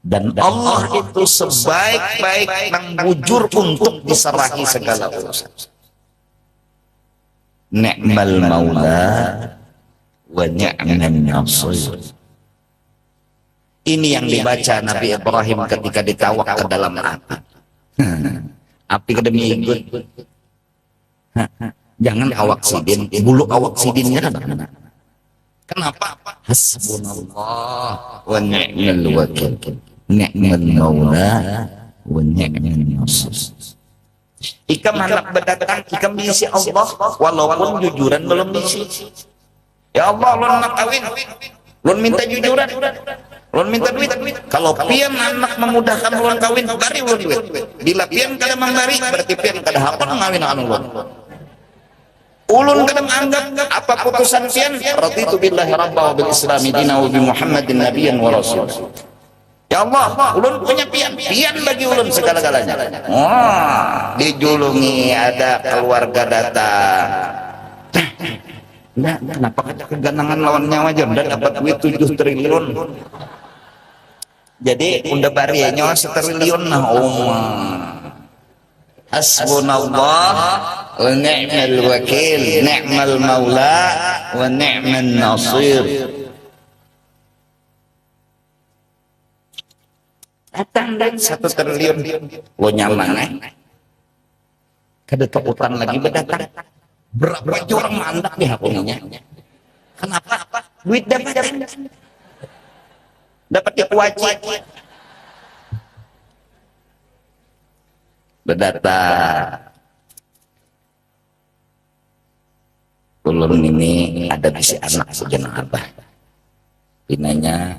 Dan Allah itu sebaik-baik yang bujur untuk diserahi segala urusan. Ni'mal maula wa ni'man nasir. Ini yang dibaca Nabi Ibrahim ketika ditawak ke dalam api. Api kedemi ikut. Jangan awak sidin, bulu awak sidinnya ada. Kenapa? Hasbunallah wa ni'mal wakil. Ni'mal maula wa ni'mal nasir. Ikam anak berdatang, ikam diisi Allah, walaupun jujuran belum diisi. Ya Allah, ulun nak kawin, ulun minta jujuran, ulun minta duit. Kalau pian anak memudahkan ulun kawin, bari ulun duit. Bila pian kada membari, berarti pian kada hakun ngawin akan ulun. Ulun kadang anggap apa putusan pian? Raditu billahi rabba wa bil islami dina wa bi Muhammadin nabiyyan wa rasul. Ya Allah, ulun punya pian bagi ulun segala-galanya. Wah, dijulungi ada keluarga datang. Nah, kenapa kada keganangan lawan nyawa aja udah dapat duit 7 triliun. Jadi unda barinya 1 triliun nah Hasbunallah wa ni'mal wakil, ni'mal maula wa ni'man nasir. Datang dan 1 triliun lo nyaman kada utang lagi berdatang. Berapa orang mandak di hakuninya? Kenapa? Duit dapat dikuaci. Berdatang. Ulun ini ada bisi anak sejenak abah. Pinanya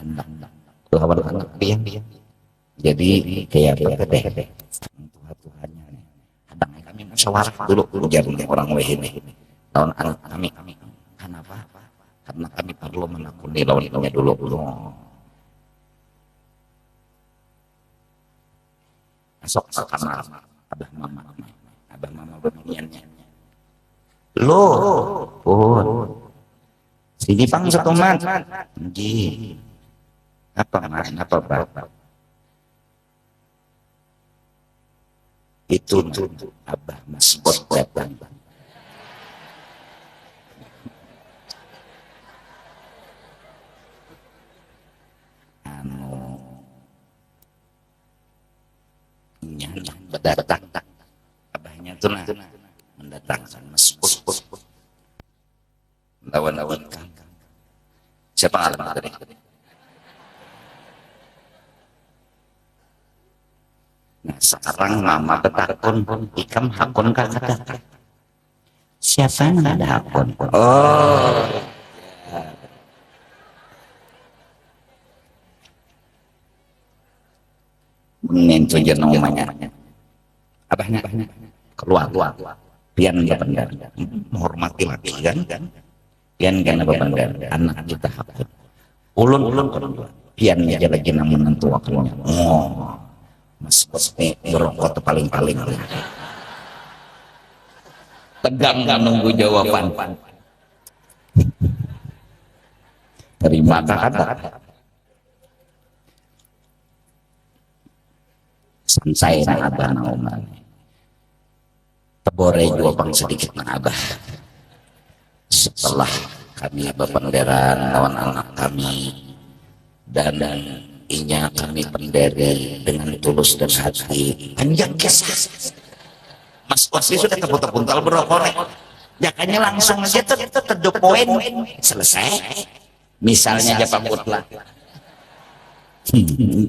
anak. Kawan anak dia. Jadi kayak apa deh. Tuhannya. Kadang kami musyawarah dulu jarumnya orang wehine. Lawan anak kami. Kenapa? Karena kami perlu menakuni lawannya dulu. Masuk ke kamar abah mama bermiannya. Loh, sini pang satu mat. Nggih. Apa Pak? Itu abah Mas Bot datang. Yang berdatang abahnya tuh mendatangkan Mas Bot lawan siapa alamat tadi? Nah sekarang mama ketakun ikam hakun kakak. Siapa yang ada hakun? Oh menentu jenong namanya abahnya keluar pian benar menghormati laki kan pian apa benar anak kita hakun ulun pian aja lagi namun nentu waktunya. Mas Bosni berokok paling tegang menunggu jawaban. Terima kata santai na abah na uman tebore jawaban sedikit na abah setelah kami berpenderan lawan anak kami dan inya kami penderi dengan tulus dan hati panjang kisah. Mas Wasli sudah terputar-putar berokok jakanya langsung aja to poin selesai. Misalnya aja Pak Putla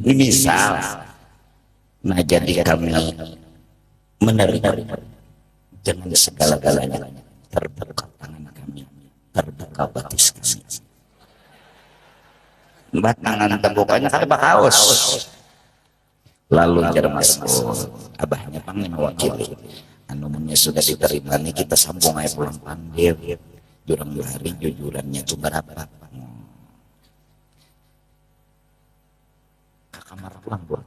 misal nah jadi kami menerima dengan segala-galanya terbuka tangan kami terbuka batis kami batangan tembokanya kan haus lalu Mas abahnya panggil mewakili anumunnya sudah diterima nih kita sambung aja pulang panggil jurang hari jujurannya itu berapa ke kamar pulang buat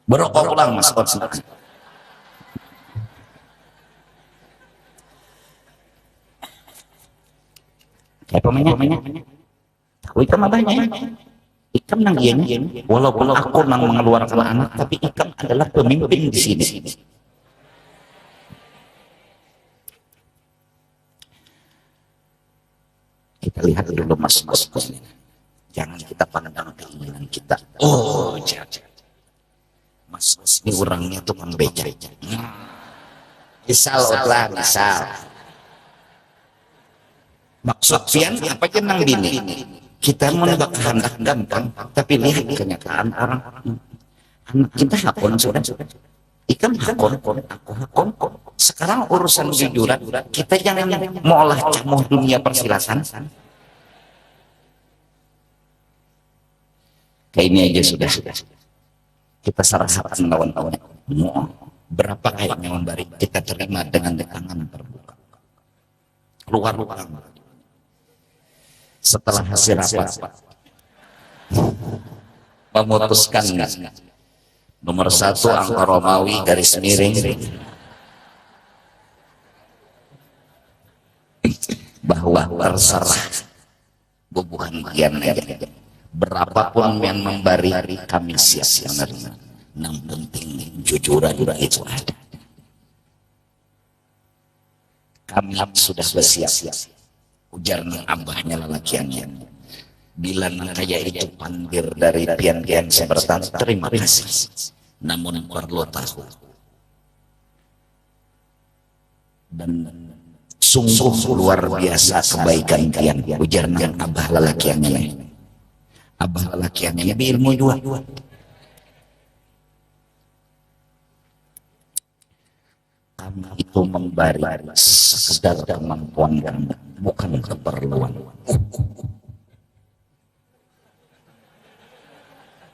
berokok pulang Mas kayak pemainnya aku ikam abahnya ikam nang iya walaupun aku nang mengeluarkan anak tapi ikam adalah pemimpin di sini Kita lihat dulu mas-mas ini. Jangan kita pandang keinginan kita. Oh, jangan. Mas-mas ini orangnya tuh membeca. Misal lah, misal. Maksud pian apa jenang bini? Kita menebak kehendak gampang, tapi lihat kenyataan orang. Anak kita hakon sudah. Ikan hakon, aku hakon. Sekarang urusan jujuran, kita jangan mau olah camuh dunia persilatan. Kayak ini aja sudah. Kita serahkan lawan-lawan. Berapa kayaknya memberi kita terima dengan tangan terbuka. Keluar. Setelah hasil rapat memutuskan nomor 1 angka Romawi garis miring bahwa terserah bubuhan bagian aja. Berapapun yang memberi kami siap menerima. Yang penting jujuran itu ada. Kami sudah bersiap. Ujar abahnya lelakiannya. Bila kaya itu panggil dari pian-pian sebertan, terima kasih. Namun perlu tahu. Dan sungguh luar biasa kebaikan pian. Ujar abah lelakiannya. Abah lelakiannya berilmu juga. Kami itu memberi sekedar kemampuan dan bukan keperluan.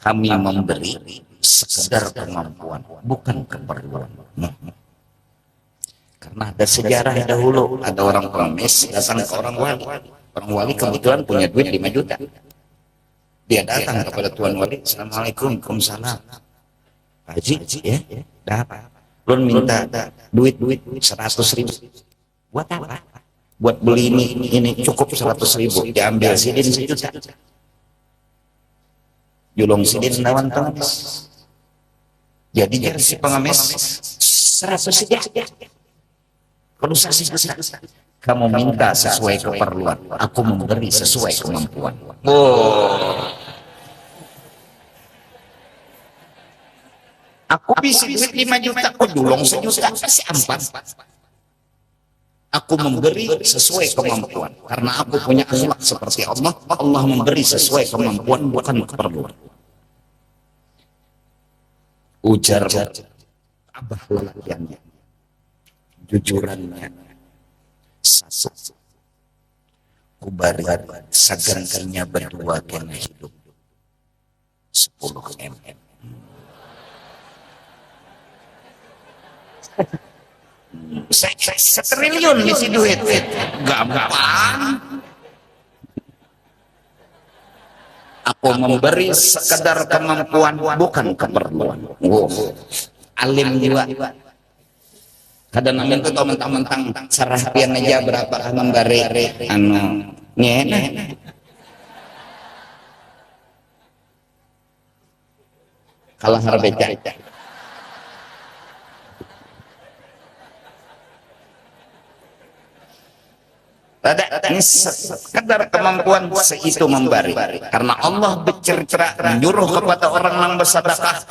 Kami memberi sekedar kemampuan, bukan keperluan. Karena ada sejarah dahulu, ada orang pengemis datang ke orang wali. Orang wali kebetulan punya duit 5 juta. Dia datang kepada Tuan Wali, Assalamualaikum, Waalaikumsalam. Haji, ya, dapat. Lu minta duit 100.000. Buat apa? Buat beli ini cukup 100.000. Diambil sidin 1 juta. Julung sidin lawan pengemis. Jadi si pengemis 100 sidin. Kalau saksi kamu minta sesuai keperluan, aku memberi sesuai kemampuan. Aku bisa duit 5 juta, aku julung 1 juta, kasih 4. Aku memberi sesuai kemampuan. Karena aku punya akhlak seperti Allah, Allah memberi sesuai kemampuan, bukan keperluan. Ujar abah lelakiannya, jujurannya, satu. Kubari sagankannya berdua kena hidup 10 mm. Setriliun isi duit, gampang. Aku memberi sekedar kemampuan, bukan keperluan. Alim juga. Kadang amin itu mentang-mentang sarapian aja berapa memberi nyene. Kalau harbeca. Ini sekedar kemampuan seitu memberi. Karena Allah bercerita menyuruh kepada orang yang bersedekah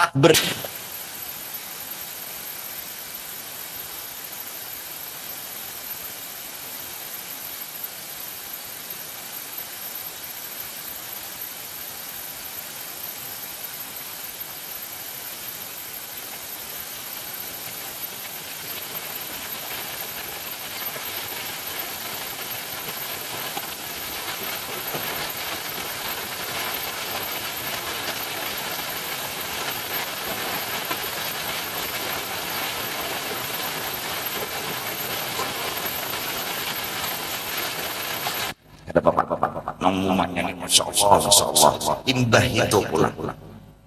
ada bapak-bapak ngomongnya nih, masya Allah, imbah itu pulang.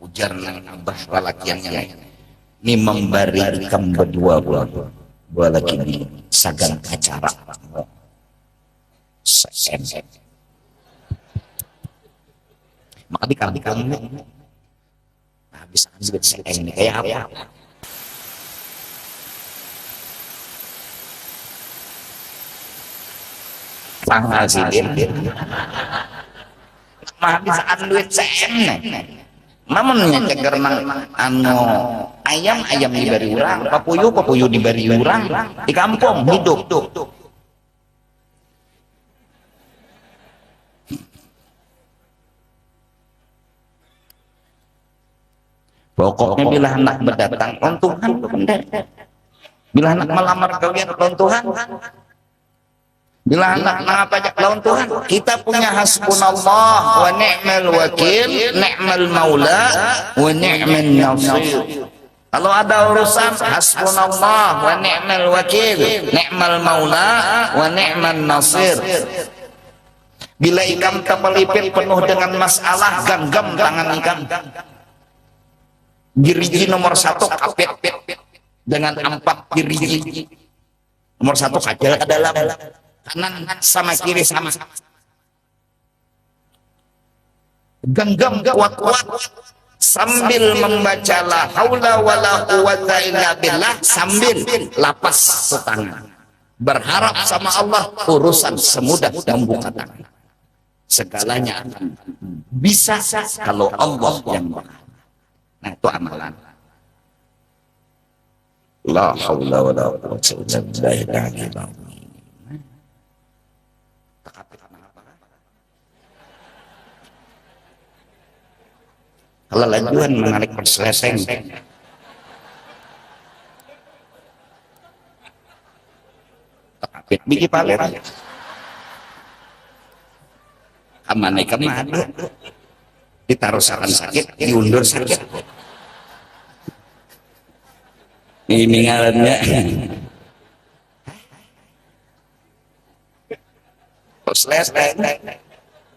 Ujar nang abah lalakiannya, ini memberikan berdua buah lagi nih sagan acara. Maka di kampung habis ini kayak apa? Panghasilin mah bisaan duit CM namun nyecer nang anu ayam diberi urang, papuyu diberi urang, di kampung hidup pokoknya bila anak berdatang lawan Tuhan, bila anak melamar kawin lawan Tuhan, bila anak ngapajak lawan Tuhan. Kita punya hasbunallah wa ni'mal wakil, ni'mal maula wa ni'man nasir. Kalau ada urusan hasbunallah wa ni'mal wakil, ni'mal maula wa ni'man nasir. Bila ikam terpelipit penuh dengan masalah, genggam tangan ikam. Gerigi nomor 1 kapit dengan 4 gerigi. Nomor 1 kaca ke dalam, kanan sama kiri sama. Genggam kuat-kuat sambil membaca la haula wala quwata illa billah, sambil lapas tangan. Berharap sama Allah urusan semudah membuka tangan. Segalanya akan bisa kalau Allah yang berkata. Nah, itu amalan. La haula wala quwwata illa billah. Kalau lanjutan menarik perseleseng. Takapit bigi paler. Kamane kemana? Ditaruh sakit, diundur sakit. Ini ngarannya. Perseleseng.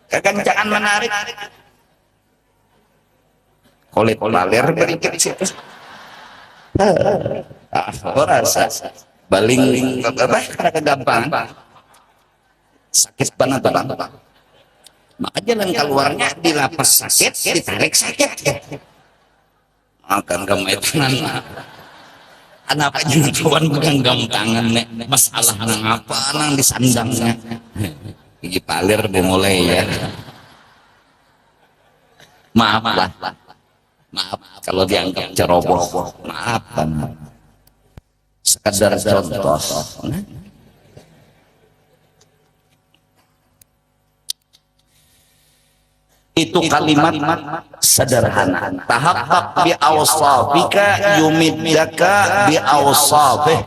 Kekencangan menarik. Kulit paler berikut situ. Rasa baling apa karena kegampangan sakit banget bang. Maka jalan keluarnya di lapas sakit, ditarik sakit. Akan gemeteran. Kenapa jangan tuan genggam tangan nek masalah nang apa nang disandangnya. Gigi paler dimulai ya. Maaf lah. Maaf kalau dianggap ceroboh. Maaf banget. Sekadar contoh. Itu kalimat sederhana. Tahaqqaq bi awsafika yumiddaka bi awsafih.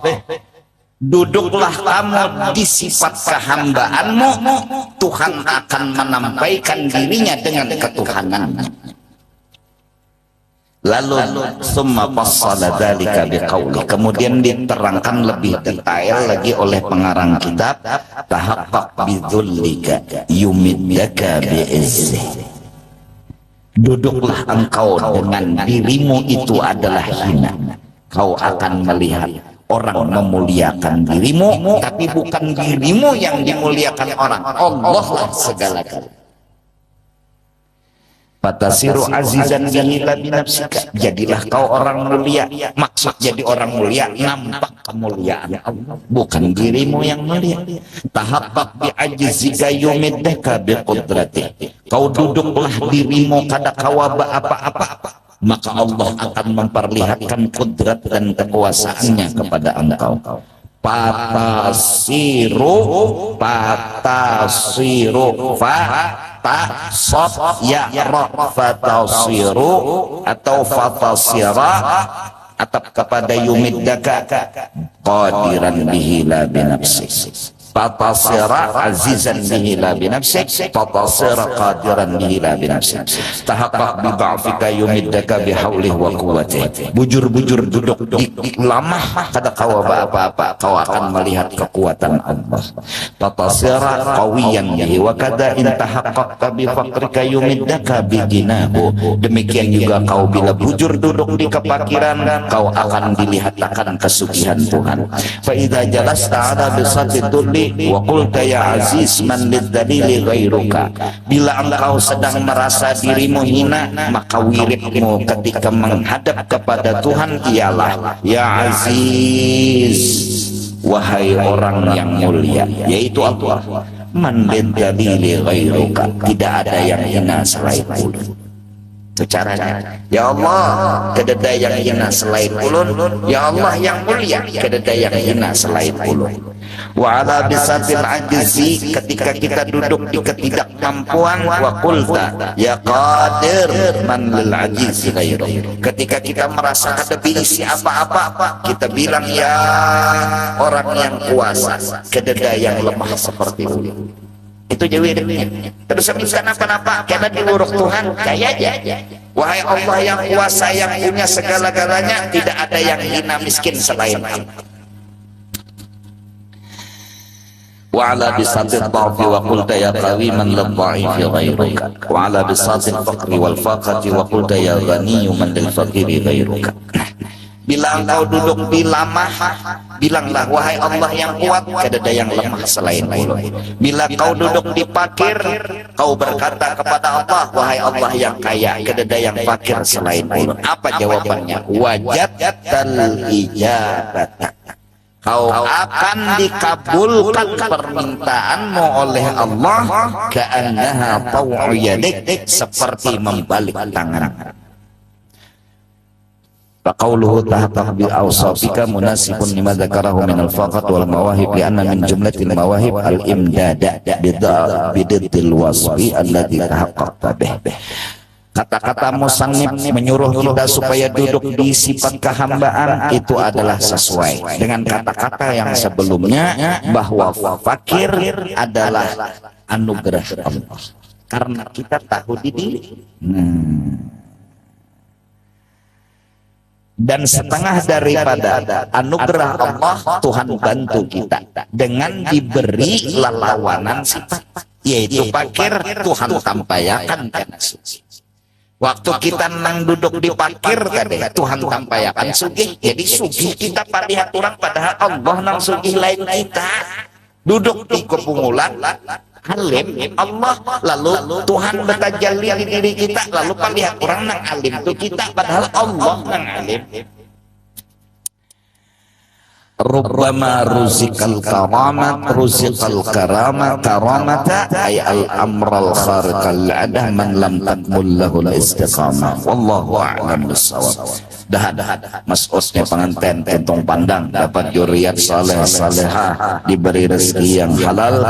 Duduklah kamu di sifat kehambaanmu, Tuhan akan menampaikan dirinya dengan ketuhanannya. Lalu summa fassala dzalika biqauli, kemudian diterangkan lebih detail lagi oleh pengarang kitab, tahaqqaq bidzullika yumiddaka bi'izzih. Duduklah engkau dengan dirimu itu adalah hina, kau akan melihat orang memuliakan dirimu, tapi bukan dirimu yang dimuliakan orang, Allah lah segala-galanya. Fatasiru azizan bihi binafsika, jadilah kau orang mulia. Maksud jadi orang mulia, nampak kemuliaan Allah, bukan dirimu yang mulia. Tahaqqaq bi ajzika yumiddaka bi qudrati, kau duduklah dirimu kada kawaba apa-apa, maka Allah akan memperlihatkan kudrat dan kekuasaannya kepada engkau. Patasiru sod ya fatasiru atau fatasira atap kepada yumiddaka qadiran bihi la binafsik. Fatasira azizan bihi la binafsik, fatasira qadiran bihi la binafsik. Tahaqqaq bi dha'fika yumiddaka bi haulihi wa quwwatihi. Bujur-bujur duduk di lamah kada kau apa-apa, kau akan melihat kekuatan Allah. Fatasira qawiyan bihi wa kada in tahaqqaqta bi faqrika yumiddaka bi ginahu. Demikian juga kau bila bujur duduk di kepakiran, kau akan dilihatkan kesucian Tuhan. Fa idza jalasta ala bisatidulli wa qulta ya aziz man lidzalili ghairuka, bila engkau sedang merasa dirimu hina, maka wiridmu ketika menghadap kepada Tuhan ialah ya aziz, wahai orang yang mulia, yaitu Allah. man lidhalili ghairuka, tidak ada yang hina selain ulun. Itu caranya. Ya Allah, kedada yang hina selain ulun. Ya Allah yang mulia, kedada yang hina selain ulun. Wa ala bisatil ajizi, ketika kita duduk di ketidakmampuan, wa qulta ya qadir man lil ajizi ghairu, ketika kita merasa kada bisa apa-apa, kita bilang ya orang yang kuasa, kedada yang lemah seperti ulun. Itu jawabnya. Terus minta apa-apa karena diuruk Tuhan kaya aja. Wahai Allah yang kuasa, yang punya segala-galanya, tidak ada yang hina miskin selain Allah. Wa ala bisatil dha'fi wa qulta ya qawiman lil dha'ifi ghairuka, wa ala bisatil faqri wal faqati wa qulta ya ghaniyyu man lil faqiri ghairuka. Bila engkau duduk di lamah, bilanglah wahai Allah yang kuat, tidak ada yang lemah selain ulun. Bila kau duduk di fakir, kau berkata kepada Allah, wahai Allah yang kaya, tidak ada yang fakir selain ulun. Apa jawabannya? Wajadtal ijabata, kau akan dikabulkan permintaanmu oleh Allah, ka'annaha taw'u yadik, seperti membalik tangan. Faqauluhu tahta bi awsafika munasibun lima dzakarahu min al-faqat wal mawahib, li anna min jumlatil mawahib al-imdada bididdil wasfi alladhi tahaqqaqta bih. Kata-kata musannif menyuruh kita supaya duduk di sifat kehambaan itu adalah sesuai dengan kata-kata yang sebelumnya, bahwa fakir adalah anugerah Allah karena kita tahu diri. Dan setengah daripada anugerah Allah, Tuhan bantu kita dengan diberi lelawanan sifat, yaitu fakir. Tuhan tampayakan karena suci. Waktu kita nang duduk di fakir, Tuhan tampayakan sugih. Jadi sugih kita palihat orang, padahal Allah nang sugih lain kita. Duduk di kepungulan alim Allah, lalu Tuhan bertajalli di diri kita, lalu palihat orang nang alim itu kita, padahal Allah nang alim. Rubbama ruzikal karamat, ruzikal karamat karamata ay al amral kharqal adah man lam takmul lahul istiqamah. Wallahu a'lam bissawab. Dah mas'usnya pengantin tentong pandang dapat juriyat saleh salehah, diberi rezeki yang halal,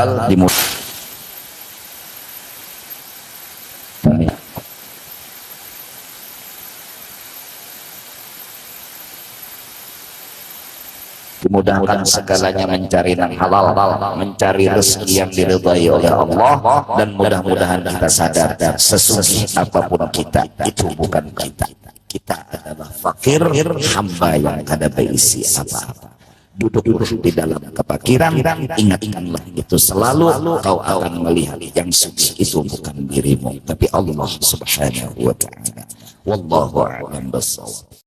dimudahkan segalanya mencari yang halal, mencari rezeki yang diridhai oleh Allah, dan mudah-mudahan kita sadar sesungguhnya apapun kita itu bukan kita. Kita adalah fakir, hamba yang kada berisi apa-apa. Duduk di dalam kefakiran, ingatkanlah itu selalu, kau akan melihat yang suci itu bukan dirimu tapi Allah Subhanahu wa ta'ala. Wallahu a'lam bissawab.